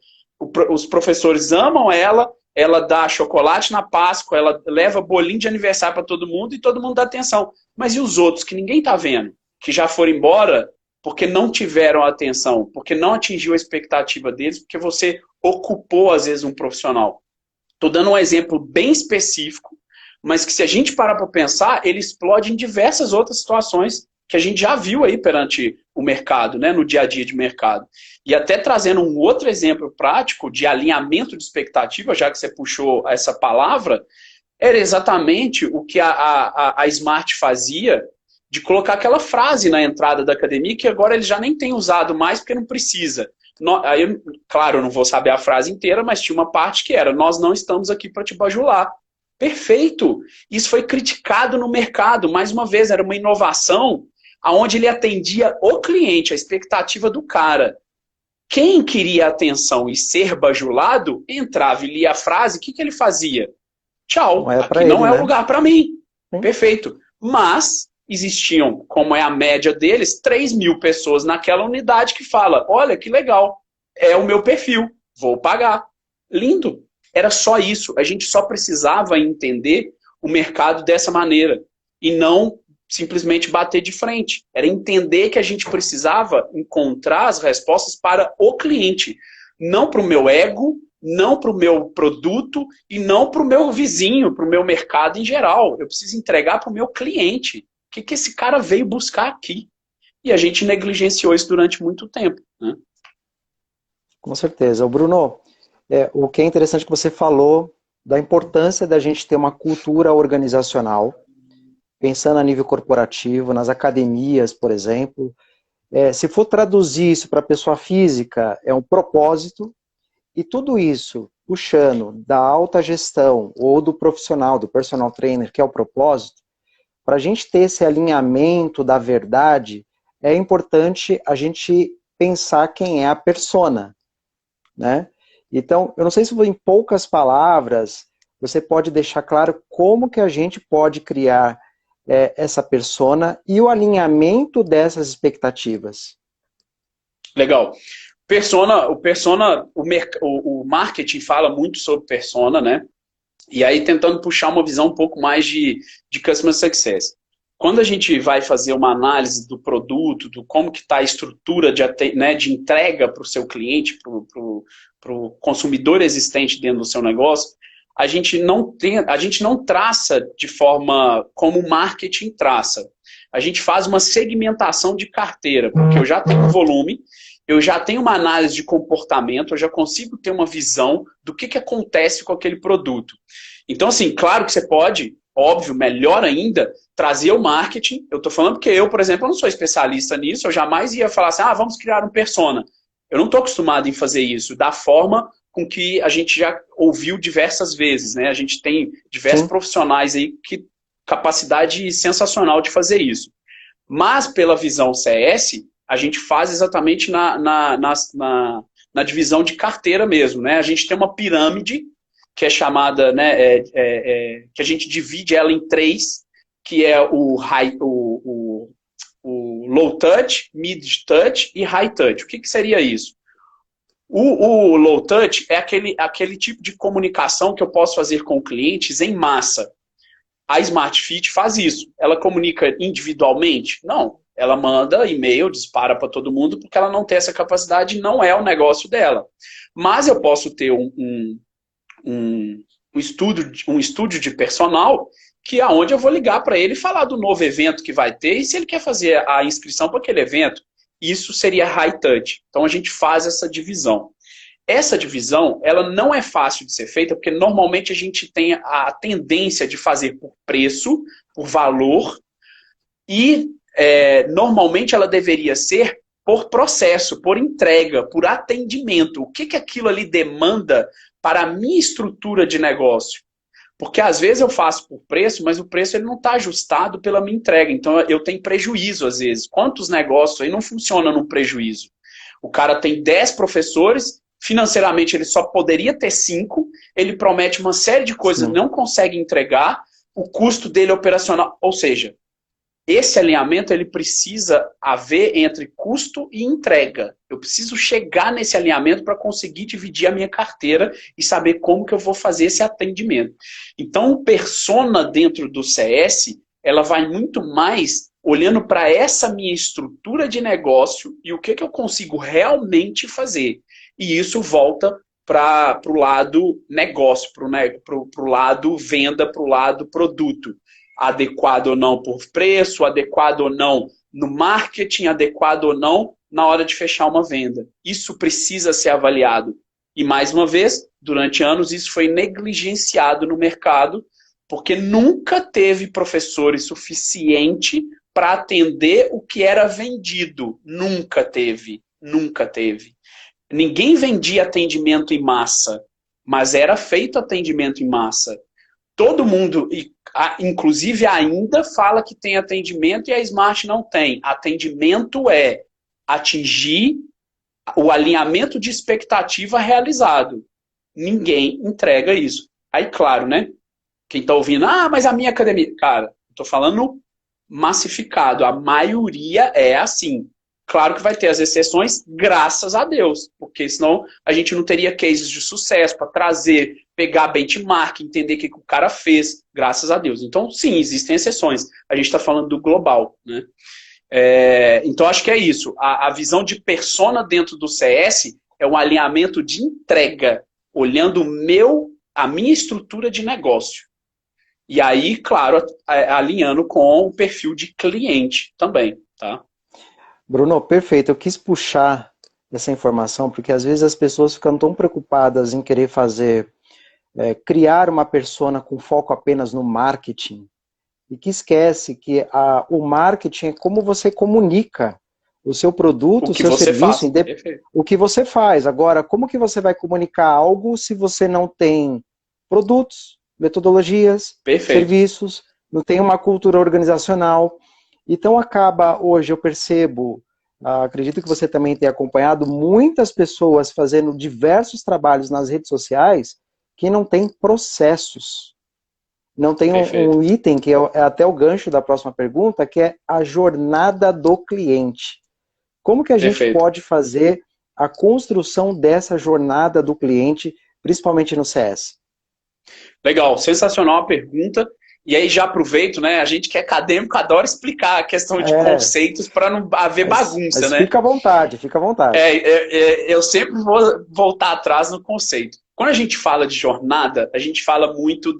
Os professores amam ela dá chocolate na Páscoa, ela leva bolinho de aniversário para todo mundo e todo mundo dá atenção. Mas e os outros que ninguém está vendo? Que já foram embora porque não tiveram atenção, porque não atingiu a expectativa deles, porque você ocupou, às vezes, um profissional. Estou dando um exemplo bem específico, mas que se a gente parar para pensar, ele explode em diversas outras situações que a gente já viu aí perante o mercado, né, no dia a dia de mercado. E até trazendo um outro exemplo prático de alinhamento de expectativa, já que você puxou essa palavra, era exatamente o que a Smart fazia, de colocar aquela frase na entrada da academia, que agora ele já nem tem usado mais, porque não precisa. Aí, claro, eu não vou saber a frase inteira, mas tinha uma parte que era: nós não estamos aqui para te bajular. Perfeito! Isso foi criticado no mercado. Mais uma vez, era uma inovação onde ele atendia o cliente, a expectativa do cara. Quem queria atenção e ser bajulado, entrava e lia a frase, o que ele fazia? Tchau, aqui não é o lugar para mim. Perfeito. Mas existiam, como é a média deles, 3.000 pessoas naquela unidade que fala: olha, que legal, é o meu perfil, vou pagar. Lindo. Era só isso. A gente só precisava entender o mercado dessa maneira e não simplesmente bater de frente. Era entender que a gente precisava encontrar as respostas para o cliente, não para o meu ego, não para o meu produto e não para o meu vizinho, para o meu mercado em geral. Eu preciso entregar para o meu cliente. O que esse cara veio buscar aqui? E a gente negligenciou isso durante muito tempo, né? Com certeza. O Bruno, o que é interessante que você falou da importância da gente ter uma cultura organizacional, pensando a nível corporativo, nas academias, por exemplo. Se for traduzir isso para a pessoa física, é um propósito, e tudo isso puxando da alta gestão ou do profissional, do personal trainer, que é o propósito, para a gente ter esse alinhamento da verdade, é importante a gente pensar quem é a persona, né? Então, eu não sei se em poucas palavras você pode deixar claro como que a gente pode criar essa persona e o alinhamento dessas expectativas. Legal. O marketing fala muito sobre persona, né? E aí tentando puxar uma visão um pouco mais de customer success. Quando a gente vai fazer uma análise do produto, do como que está a estrutura de entrega para o seu cliente, para o consumidor existente dentro do seu negócio, a gente não traça de forma como o marketing traça. A gente faz uma segmentação de carteira, porque eu já tenho um volume, eu já tenho uma análise de comportamento, eu já consigo ter uma visão do que acontece com aquele produto. Então, assim, claro que você pode, óbvio, melhor ainda, trazer o marketing. Eu estou falando porque eu, por exemplo, eu não sou especialista nisso, eu jamais ia falar assim: vamos criar um persona. Eu não estou acostumado em fazer isso da forma com que a gente já ouviu diversas vezes, né? A gente tem diversos profissionais aí que capacidade sensacional de fazer isso. Mas pela visão CS, a gente faz exatamente na divisão de carteira mesmo, né? A gente tem uma pirâmide que é chamada, né, que a gente divide ela em 3, que é o low touch, mid touch e high touch. O que seria isso? O low touch é aquele tipo de comunicação que eu posso fazer com clientes em massa. A Smart Fit faz isso. Ela comunica individualmente? Não. Ela manda e-mail, dispara para todo mundo, porque ela não tem essa capacidade, não é o negócio dela. Mas eu posso ter um estúdio de personal, que é onde eu vou ligar para ele e falar do novo evento que vai ter e se ele quer fazer a inscrição para aquele evento. Isso seria high touch. Então a gente faz essa divisão. Essa divisão, ela não é fácil de ser feita, porque normalmente a gente tem a tendência de fazer por preço, por valor, e normalmente ela deveria ser por processo, por entrega, por atendimento. O que aquilo ali demanda para a minha estrutura de negócio? Porque às vezes eu faço por preço, mas o preço ele não está ajustado pela minha entrega. Então eu tenho prejuízo às vezes. Quantos negócios aí não funcionam no prejuízo? O cara tem 10 professores, financeiramente ele só poderia ter 5, ele promete uma série de coisas, não consegue entregar, o custo dele é operacional. Ou seja, esse alinhamento ele precisa haver entre custo e entrega. Eu preciso chegar nesse alinhamento para conseguir dividir a minha carteira e saber como que eu vou fazer esse atendimento. Então, o persona dentro do CS, ela vai muito mais olhando para essa minha estrutura de negócio e o que eu consigo realmente fazer. E isso volta para o lado negócio, para o lado venda, para o lado produto. Adequado ou não por preço, adequado ou não no marketing, adequado ou não na hora de fechar uma venda. Isso precisa ser avaliado. E mais uma vez, durante anos isso foi negligenciado no mercado, Porque nunca teve professores suficiente para atender o que era vendido. Nunca teve. Nunca teve. Ninguém vendia atendimento em massa, mas era feito atendimento em massa. Todo mundo, inclusive ainda, fala que tem atendimento e a Smart não tem. Atendimento é atingir o alinhamento de expectativa realizado. Ninguém entrega isso. Aí, claro, né? Quem está ouvindo, mas a minha academia... Cara, estou falando massificado. A maioria é assim. Claro que vai ter as exceções, graças a Deus. Porque senão a gente não teria cases de sucesso para trazer, pegar benchmark, entender o que o cara fez, graças a Deus. Então, sim, existem exceções. A gente está falando do global, né? Então, acho que é isso. A visão de persona dentro do CS é um alinhamento de entrega, olhando a minha estrutura de negócio. E aí, claro, alinhando com o perfil de cliente também, tá? Bruno, perfeito. Eu quis puxar essa informação porque às vezes as pessoas ficam tão preocupadas em querer criar uma persona com foco apenas no marketing e que esquece que o marketing é como você comunica o seu produto, o seu serviço, o que você faz. Agora, como que você vai comunicar algo se você não tem produtos, metodologias, serviços, não tem uma cultura organizacional? Então hoje eu percebo, acredito que você também tenha acompanhado, muitas pessoas fazendo diversos trabalhos nas redes sociais que não tem processos. Não tem um item, que é até o gancho da próxima pergunta, que é a jornada do cliente. Como que a gente pode fazer a construção dessa jornada do cliente, principalmente no CS? Legal, sensacional a pergunta. E aí já aproveito, né? A gente que é acadêmico adora explicar a questão de conceitos para não haver bagunça, né? Fica à vontade, fica à vontade. Eu sempre vou voltar atrás no conceito. Quando a gente fala de jornada, a gente fala muito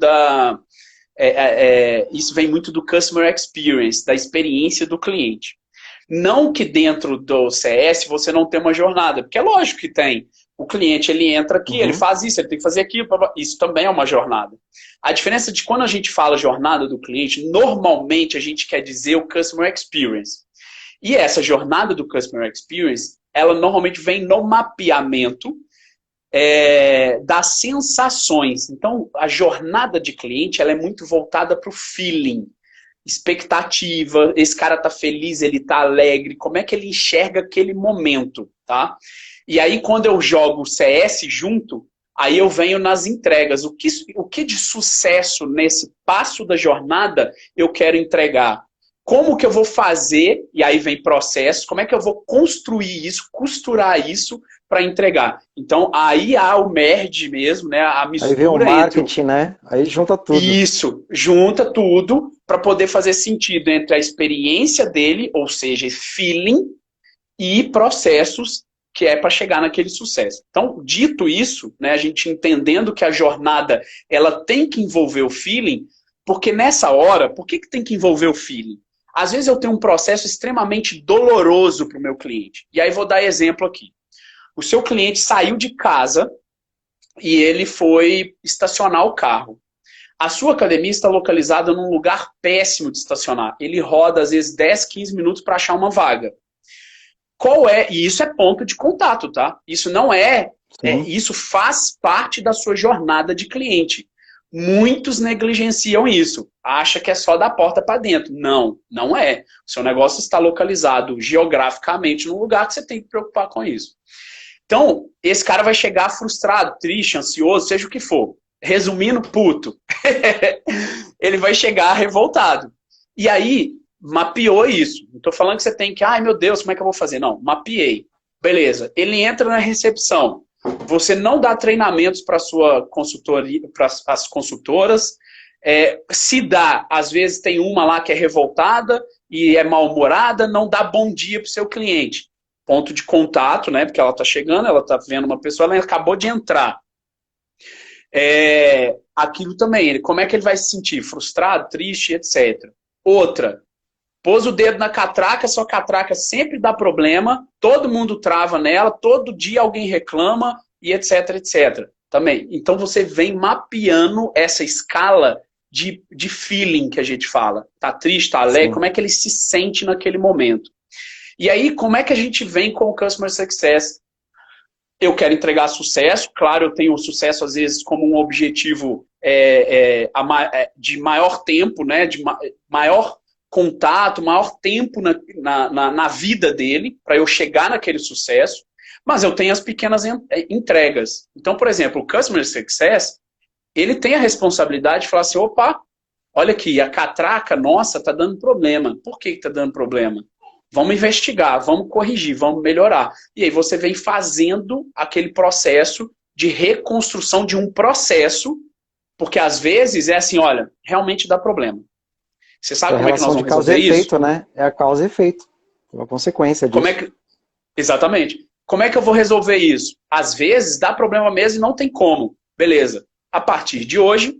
isso vem muito do customer experience, da experiência do cliente. Não que dentro do CS você não tenha uma jornada, porque é lógico que tem. O cliente, ele entra aqui, ele faz isso, ele tem que fazer aquilo, isso também é uma jornada. A diferença de quando a gente fala jornada do cliente, normalmente a gente quer dizer o customer experience. E essa jornada do customer experience, ela normalmente vem no mapeamento das sensações. Então, a jornada de cliente, ela é muito voltada para o feeling, expectativa, esse cara tá feliz, ele tá alegre, como é que ele enxerga aquele momento, tá? E aí, quando eu jogo o CS junto, aí eu venho nas entregas. O que de sucesso nesse passo da jornada eu quero entregar? Como que eu vou fazer, e aí vem processo, como é que eu vou construir isso, costurar isso para entregar? Então, aí há o merge mesmo, né? A mistura aí vem o marketing, né? Aí junta tudo. Isso, junta tudo para poder fazer sentido entre a experiência dele, ou seja, feeling, e processos que é para chegar naquele sucesso. Então, dito isso, né, a gente entendendo que a jornada ela tem que envolver o feeling, porque nessa hora, por que tem que envolver o feeling? Às vezes eu tenho um processo extremamente doloroso para o meu cliente. E aí vou dar exemplo aqui. O seu cliente saiu de casa e ele foi estacionar o carro. A sua academia está localizada num lugar péssimo de estacionar. Ele roda, às vezes, 10, 15 minutos para achar uma vaga. E isso é ponto de contato, tá? Isso não isso faz parte da sua jornada de cliente. Muitos negligenciam isso. Acha que é só da porta para dentro. Não, não é. O seu negócio está localizado geograficamente num lugar que você tem que preocupar com isso. Então, esse cara vai chegar frustrado, triste, ansioso, seja o que for. Resumindo, puto. Ele vai chegar revoltado. E aí, mapeou isso. Não estou falando que você tem que, ai meu Deus, como é que eu vou fazer? Não, mapeei. Beleza. Ele entra na recepção. Você não dá treinamentos para sua consultoria, para as consultoras. Se dá, às vezes tem uma lá que é revoltada e é mal-humorada, não dá bom dia para o seu cliente. Ponto de contato, né? Porque ela está chegando, ela está vendo uma pessoa, ela acabou de entrar. Aquilo também, como é que ele vai se sentir? Frustrado, triste, etc. Outra, pôs o dedo na catraca, sua catraca sempre dá problema, todo mundo trava nela, todo dia alguém reclama, e etc, etc. Também. Então você vem mapeando essa escala de feeling que a gente fala. Tá triste, tá alegre, Sim. como é que ele se sente naquele momento. E aí, como é que a gente vem com o Customer Success? Eu quero entregar sucesso, claro, eu tenho o sucesso às vezes como um objetivo de maior tempo, né, de maior contato, maior tempo na vida dele, para eu chegar naquele sucesso, mas eu tenho as pequenas entregas. Então, por exemplo, o Customer Success, ele tem a responsabilidade de falar assim, opa, olha aqui, a catraca nossa está dando problema. Por que está dando problema? Vamos investigar, vamos corrigir, vamos melhorar. E aí você vem fazendo aquele processo de reconstrução de um processo, porque às vezes é assim, olha, realmente dá problema. Você sabe como é que nós vamos resolver isso? É a relação de causa e efeito, né? É a causa e efeito. É uma consequência disso. Exatamente. Como é que eu vou resolver isso? Às vezes dá problema mesmo e não tem como. Beleza. A partir de hoje,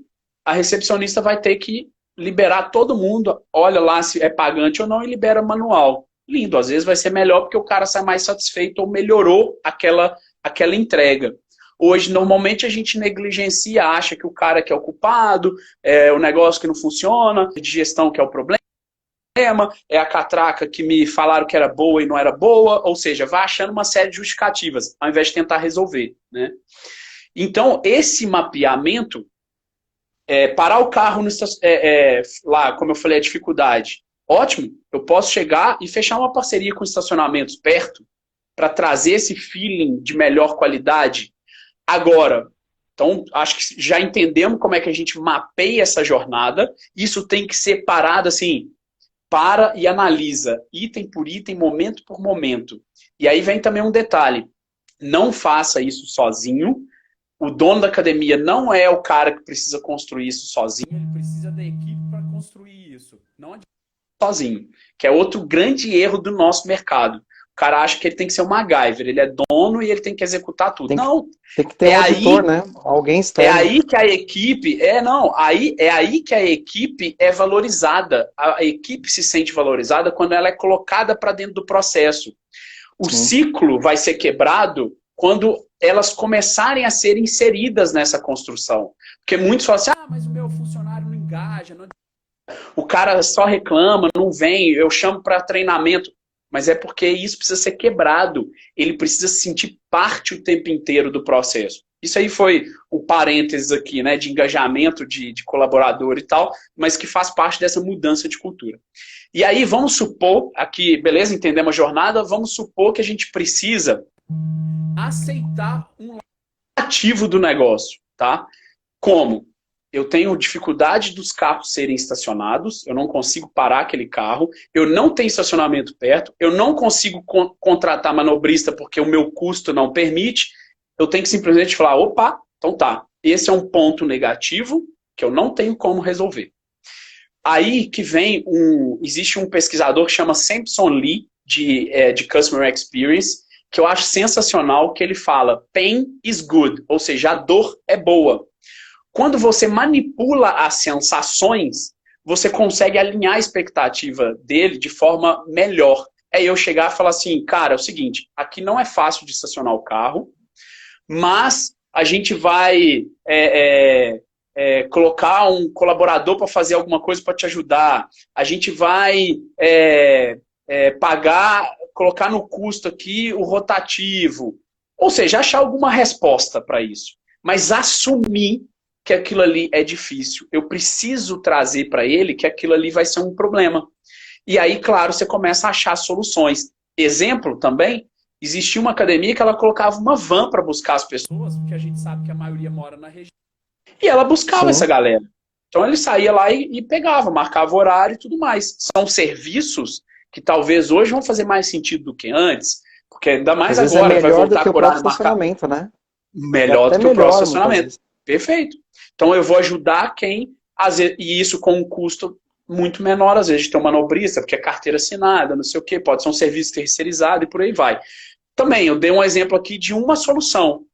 a recepcionista vai ter que liberar todo mundo, olha lá se é pagante ou não e libera manual. Lindo, às vezes vai ser melhor porque o cara sai mais satisfeito ou melhorou aquela entrega. Hoje, normalmente, a gente negligencia, acha que o cara que é o culpado, é o negócio que não funciona, de gestão que é o problema, é a catraca que me falaram que era boa e não era boa, ou seja, vai achando uma série de justificativas, ao invés de tentar resolver, né? Então, esse mapeamento, parar o carro lá, como eu falei, a dificuldade. Ótimo, eu posso chegar e fechar uma parceria com estacionamentos perto para trazer esse feeling de melhor qualidade. Agora, então, acho que já entendemos como é que a gente mapeia essa jornada. Isso tem que ser parado assim, para e analisa, item por item, momento por momento. E aí vem também um detalhe, não faça isso sozinho. O dono da academia não é o cara que precisa construir isso sozinho, ele precisa da equipe para construir isso. Não adianta sozinho, que é outro grande erro do nosso mercado. O cara acha que ele tem que ser um MacGyver, ele é dono e ele tem que executar tudo. Tem que ter um auditor, né? Alguém externo. É aí que a equipe, é aí que a equipe é valorizada. A equipe se sente valorizada quando ela é colocada para dentro do processo. O ciclo vai ser quebrado quando elas começarem a ser inseridas nessa construção. Porque muitos falam assim, mas o meu funcionário não engaja, o cara só reclama, não vem, eu chamo para treinamento. Mas é porque isso precisa ser quebrado. Ele precisa se sentir parte o tempo inteiro do processo. Isso aí foi um parênteses aqui, né, de engajamento de colaborador e tal, mas que faz parte dessa mudança de cultura. E aí vamos supor, aqui, beleza, entendemos a jornada, vamos supor que a gente precisa aceitar um ativo do negócio, tá? Como? Eu tenho dificuldade dos carros serem estacionados, eu não consigo parar aquele carro, eu não tenho estacionamento perto, eu não consigo contratar manobrista porque o meu custo não permite, eu tenho que simplesmente falar, opa, então tá, esse é um ponto negativo que eu não tenho como resolver. Aí que vem existe um pesquisador que chama Sampson Lee, de Customer Experience, que eu acho sensacional, que ele fala, pain is good, ou seja, a dor é boa. Quando você manipula as sensações, você consegue alinhar a expectativa dele de forma melhor. É eu chegar e falar assim, cara, é o seguinte, aqui não é fácil de estacionar o carro, mas a gente vai colocar um colaborador para fazer alguma coisa para te ajudar. A gente vai colocar no custo aqui o rotativo. Ou seja, achar alguma resposta para isso. Mas assumir que aquilo ali é difícil. Eu preciso trazer para ele que aquilo ali vai ser um problema. E aí, claro, você começa a achar soluções. Exemplo também, existia uma academia que ela colocava uma van para buscar as pessoas, porque a gente sabe que a maioria mora na região. E ela buscava essa galera. Então ele saía lá e pegava, marcava horário e tudo mais. São serviços que talvez hoje vão fazer mais sentido do que antes, porque ainda mais às agora vai voltar por horário marcado. Né? Melhor do que o próprio estacionamento. Perfeito. Então eu vou ajudar quem, às vezes, e isso com um custo muito menor, às vezes, de ter uma manobrista, porque é carteira assinada, não sei o quê, pode ser um serviço terceirizado e por aí vai. Também, eu dei um exemplo aqui de uma solução,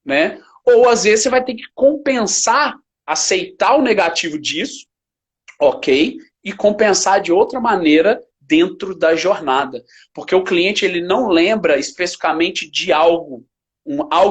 né? Ou às vezes você vai ter que compensar, aceitar o negativo disso, ok, e compensar de outra maneira dentro da jornada. Porque o cliente ele não lembra especificamente de algo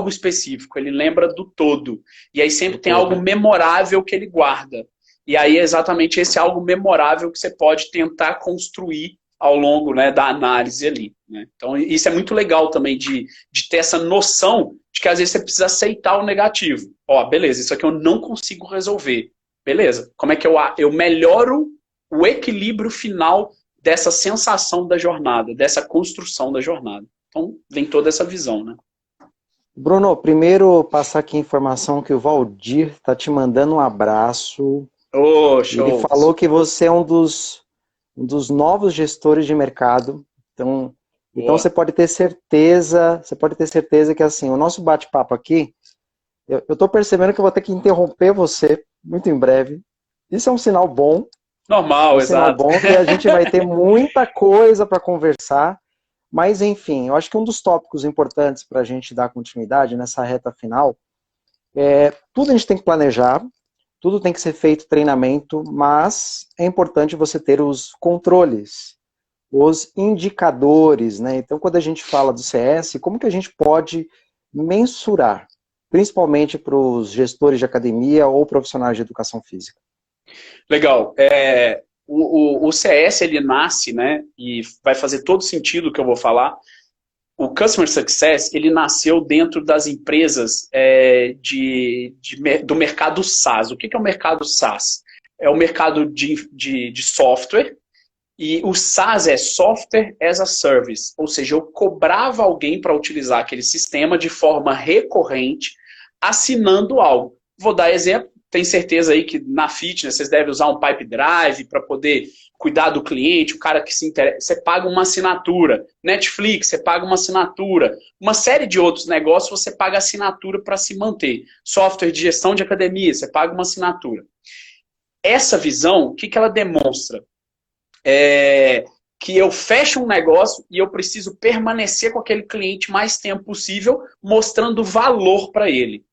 específico, ele lembra do todo. E aí sempre tem algo memorável que ele guarda. E aí é exatamente esse algo memorável que você pode tentar construir ao longo, né, da análise ali. Né? Então, isso é muito legal também de ter essa noção de que às vezes você precisa aceitar o negativo. Ó, beleza, isso aqui eu não consigo resolver. Beleza, como é que eu melhoro o equilíbrio final dessa sensação da jornada, dessa construção da jornada? Então, vem toda essa visão, né? Bruno, primeiro passar aqui a informação que o Valdir está te mandando um abraço. Ô, Ele show! falou que você é um dos novos gestores de mercado. Então Boa. você pode ter certeza que assim, o nosso bate-papo aqui, eu estou percebendo que eu vou ter que interromper você muito em breve. Isso é um sinal bom, Normal, exato. que a gente vai ter muita coisa para conversar. Mas, enfim, eu acho que um dos tópicos importantes para a gente dar continuidade nessa reta final tudo a gente tem que planejar, tudo tem que ser feito treinamento, mas é importante você ter os controles, os indicadores, né? Então, quando a gente fala do CS, como que a gente pode mensurar, principalmente para os gestores de academia ou profissionais de educação física? Legal. O CS, ele nasce, né, e vai fazer todo sentido o que eu vou falar. O Customer Success, ele nasceu dentro das empresas do mercado SaaS. O que é o mercado SaaS? É o mercado de software, e o SaaS é Software as a Service, ou seja, eu cobrava alguém para utilizar aquele sistema de forma recorrente, assinando algo. Vou dar exemplo, tem certeza aí que na fitness vocês devem usar um Pipe Drive para poder cuidar do cliente, o cara que se interessa, você paga uma assinatura. Netflix, você paga uma assinatura. Uma série de outros negócios, você paga assinatura para se manter. Software de gestão de academia, você paga uma assinatura. Essa visão, o que ela demonstra? Que eu fecho um negócio e eu preciso permanecer com aquele cliente mais tempo possível, mostrando valor para ele.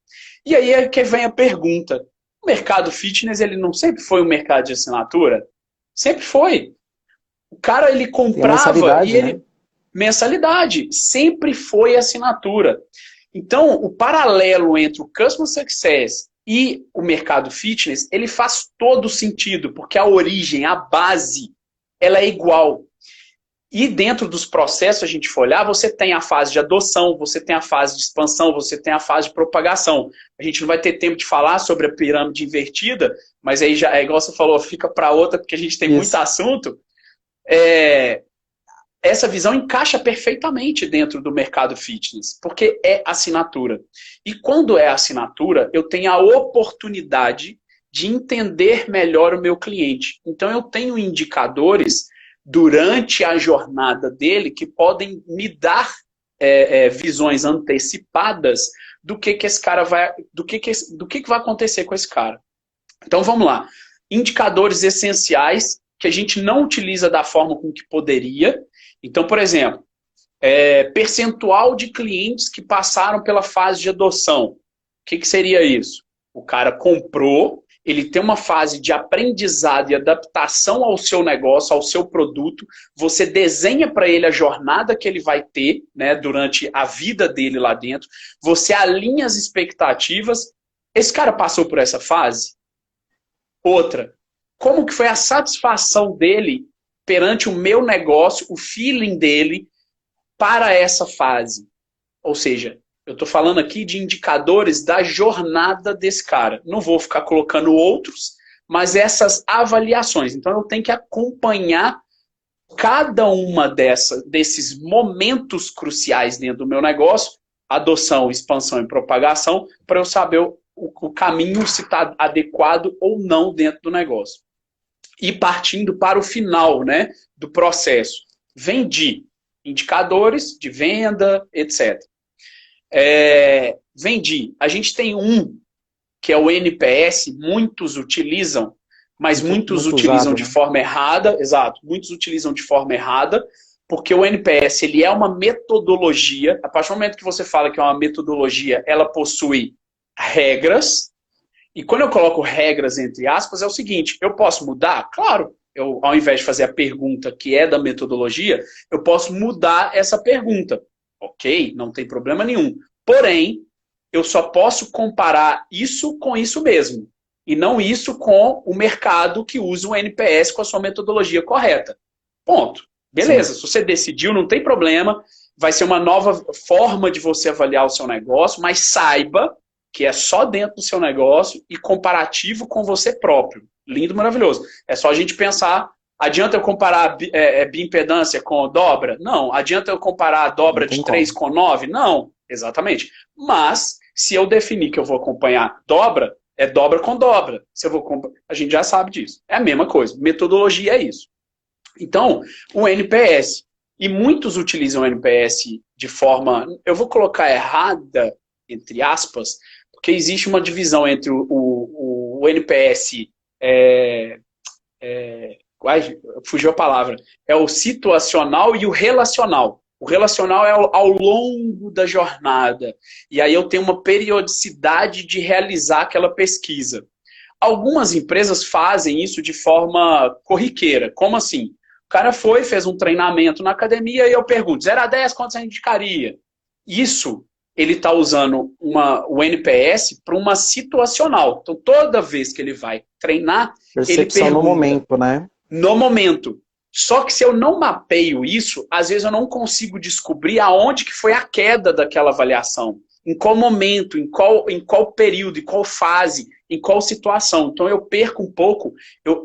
E aí é que vem a pergunta. O mercado fitness, ele não sempre foi um mercado de assinatura? Sempre foi. O cara, ele comprava e ele... Né? Mensalidade. Sempre foi assinatura. Então, o paralelo entre o Customer Success e o mercado fitness, ele faz todo sentido, porque a origem, a base, ela é igual. E dentro dos processos, a gente for olhar, você tem a fase de adoção, você tem a fase de expansão, você tem a fase de propagação. A gente não vai ter tempo de falar sobre a pirâmide invertida, mas aí já é igual você falou, fica para outra, porque a gente tem muito assunto. Essa visão encaixa perfeitamente dentro do mercado fitness, porque é assinatura. E quando é assinatura, eu tenho a oportunidade de entender melhor o meu cliente. Então eu tenho indicadores durante a jornada dele que podem me dar visões antecipadas do que esse cara vai, do que vai acontecer com esse cara. Então vamos lá. Indicadores essenciais que a gente não utiliza da forma com que poderia. Então, por exemplo, percentual de clientes que passaram pela fase de adoção. O que seria isso? O cara comprou, ele tem uma fase de aprendizado e adaptação ao seu negócio, ao seu produto. Você desenha para ele a jornada que ele vai ter, né, durante a vida dele lá dentro. Você alinha as expectativas. Esse cara passou por essa fase? Outra, como que foi a satisfação dele perante o meu negócio, o feeling dele para essa fase? Ou seja, eu estou falando aqui de indicadores da jornada desse cara. Não vou ficar colocando outros, mas essas avaliações. Então eu tenho que acompanhar cada uma desses momentos cruciais dentro do meu negócio, adoção, expansão e propagação, para eu saber o caminho se está adequado ou não dentro do negócio. E partindo para o final, né, do processo. Vendi indicadores de venda, etc. Vendi. A gente tem um, que é o NPS, muitos utilizam, mas muitos utilizam de forma errada. Exato, muitos utilizam de forma errada, porque o NPS ele é uma metodologia. A partir do momento que você fala que é uma metodologia, ela possui regras. E quando eu coloco regras entre aspas, é o seguinte, eu posso mudar? Claro. Eu, ao invés de fazer a pergunta que é da metodologia, eu posso mudar essa pergunta. Ok, não tem problema nenhum. Porém, eu só posso comparar isso com isso mesmo. E não isso com o mercado que usa o NPS com a sua metodologia correta. Ponto. Beleza, Sim. se você decidiu, não tem problema. Vai ser uma nova forma de você avaliar o seu negócio, mas saiba que é só dentro do seu negócio e comparativo com você próprio. Lindo, maravilhoso. É só a gente pensar, adianta eu comparar bioimpedância com dobra? Não. Adianta eu comparar a Não dobra tem de 3 como. com 9? Não. Exatamente. Mas, se eu definir que eu vou acompanhar dobra, é dobra com dobra. Se eu vou a gente já sabe disso. É a mesma coisa. Metodologia é isso. Então, o NPS. E muitos utilizam o NPS de forma, eu vou colocar errada, entre aspas, porque existe uma divisão entre o NPS, fugiu a palavra, é o situacional e o relacional. O relacional é ao longo da jornada. E aí eu tenho uma periodicidade de realizar aquela pesquisa. Algumas empresas fazem isso de forma corriqueira. Como assim? O cara foi, fez um treinamento na academia e eu pergunto, 0 a 10, quanto você indicaria? Isso, ele está usando o NPS para uma situacional. Então, toda vez que ele vai treinar, ele Percepção no pergunta momento, né? no momento. Só que se eu não mapeio isso, às vezes eu não consigo descobrir aonde que foi a queda daquela avaliação. Em qual momento, em qual período, em qual fase, em qual situação. Então eu perco um pouco,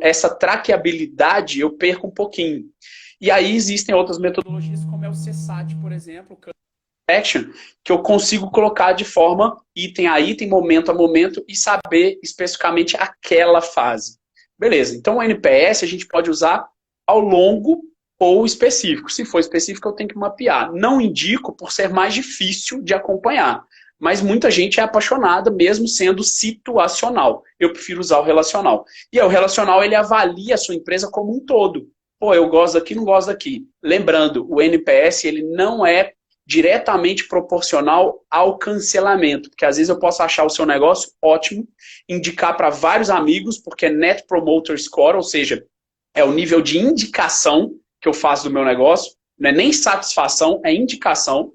essa traqueabilidade eu perco um pouquinho. E aí existem outras metodologias, como é o CSAT, por exemplo, o Action, que eu consigo colocar de forma item a item, momento a momento, e saber especificamente aquela fase. Beleza, então o NPS a gente pode usar ao longo ou específico. Se for específico, eu tenho que mapear. Não indico por ser mais difícil de acompanhar. Mas muita gente é apaixonada, mesmo sendo situacional. Eu prefiro usar o relacional. E o relacional, ele avalia a sua empresa como um todo. Pô, eu gosto daqui, não gosto daqui. Lembrando, o NPS, ele não é diretamente proporcional ao cancelamento. Porque às vezes eu posso achar o seu negócio ótimo, indicar para vários amigos, porque é Net Promoter Score, ou seja, é o nível de indicação que eu faço do meu negócio, não é nem satisfação, é indicação.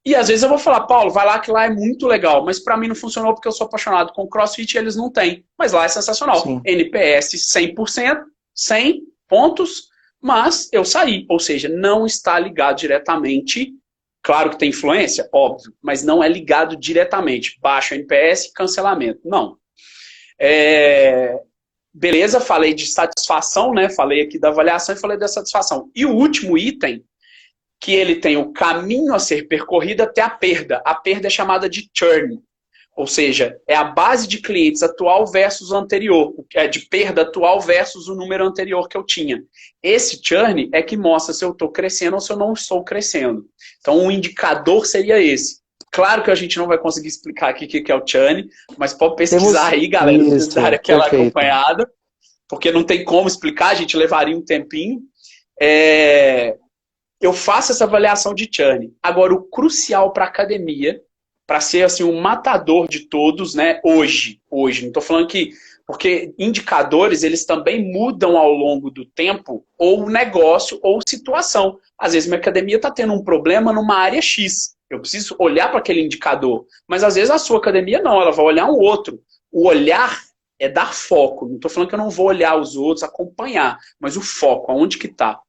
E às vezes eu vou falar, Paulo, vai lá que lá é muito legal, mas para mim não funcionou porque eu sou apaixonado com CrossFit e eles não têm. Mas lá é sensacional. Sim. NPS 100%, 100 pontos, mas eu saí. Ou seja, não está ligado diretamente. Claro que tem influência, óbvio, mas não é ligado diretamente. Baixo NPS, cancelamento. Não. Beleza, falei de satisfação, né? Falei aqui da avaliação e falei da satisfação. E o último item, que ele tem o caminho a ser percorrido até a perda. A perda é chamada de churn. Ou seja, é a base de clientes atual versus o anterior. É de perda atual versus o número anterior que eu tinha. Esse churn é que mostra se eu estou crescendo ou se eu não estou crescendo. Então, um indicador seria esse. Claro que a gente não vai conseguir explicar aqui o que é o churn, mas pode pesquisar aí, galera, pra vocês darem Isso, aquela perfeito. acompanhada, porque não tem como explicar, a gente levaria um tempinho. Eu faço essa avaliação de churn. Agora, o crucial para a academia, para ser assim um matador de todos, né? Hoje, não estou falando que porque indicadores eles também mudam ao longo do tempo, ou negócio ou situação. Às vezes minha academia está tendo um problema numa área X. Eu preciso olhar para aquele indicador. Mas às vezes a sua academia não, ela vai olhar um outro. O olhar é dar foco. Não estou falando que eu não vou olhar os outros, acompanhar, mas o foco, aonde que está?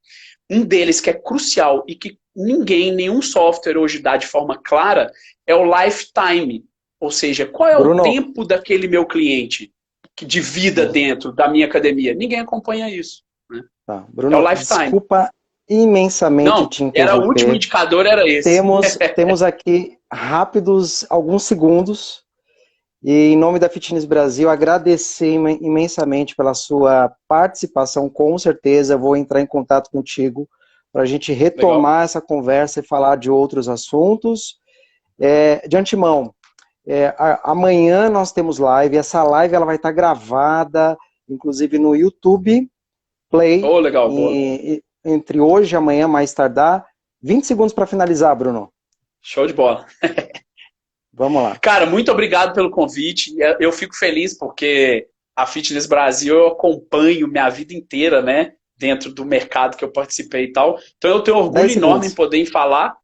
Um deles que é crucial e que nenhum software hoje dá de forma clara é o lifetime. Ou seja, qual é o Bruno, tempo daquele meu cliente de vida dentro da minha academia? Ninguém acompanha isso. Né? tá. É o Bruno, lifetime. desculpa imensamente Não, te era o último interromper. indicador, era esse. Temos aqui rápidos alguns segundos. E em nome da Fitness Brasil, agradecer imensamente pela sua participação. Com certeza vou entrar em contato contigo para a gente retomar Legal. essa conversa e falar de outros assuntos. De antemão, amanhã nós temos live. Essa live ela vai estar gravada, inclusive no YouTube Play, Oh, legal, boa. entre hoje e amanhã, mais tardar. 20 segundos para finalizar, Bruno. Show de bola. Vamos lá. Cara, muito obrigado pelo convite. Eu fico feliz porque a Fitness Brasil eu acompanho minha vida inteira, né? Dentro do mercado que eu participei e tal. Então eu tenho 10 orgulho enorme em segundos. poder falar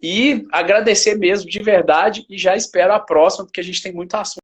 e agradecer mesmo de verdade e já espero a próxima, porque a gente tem muito assunto.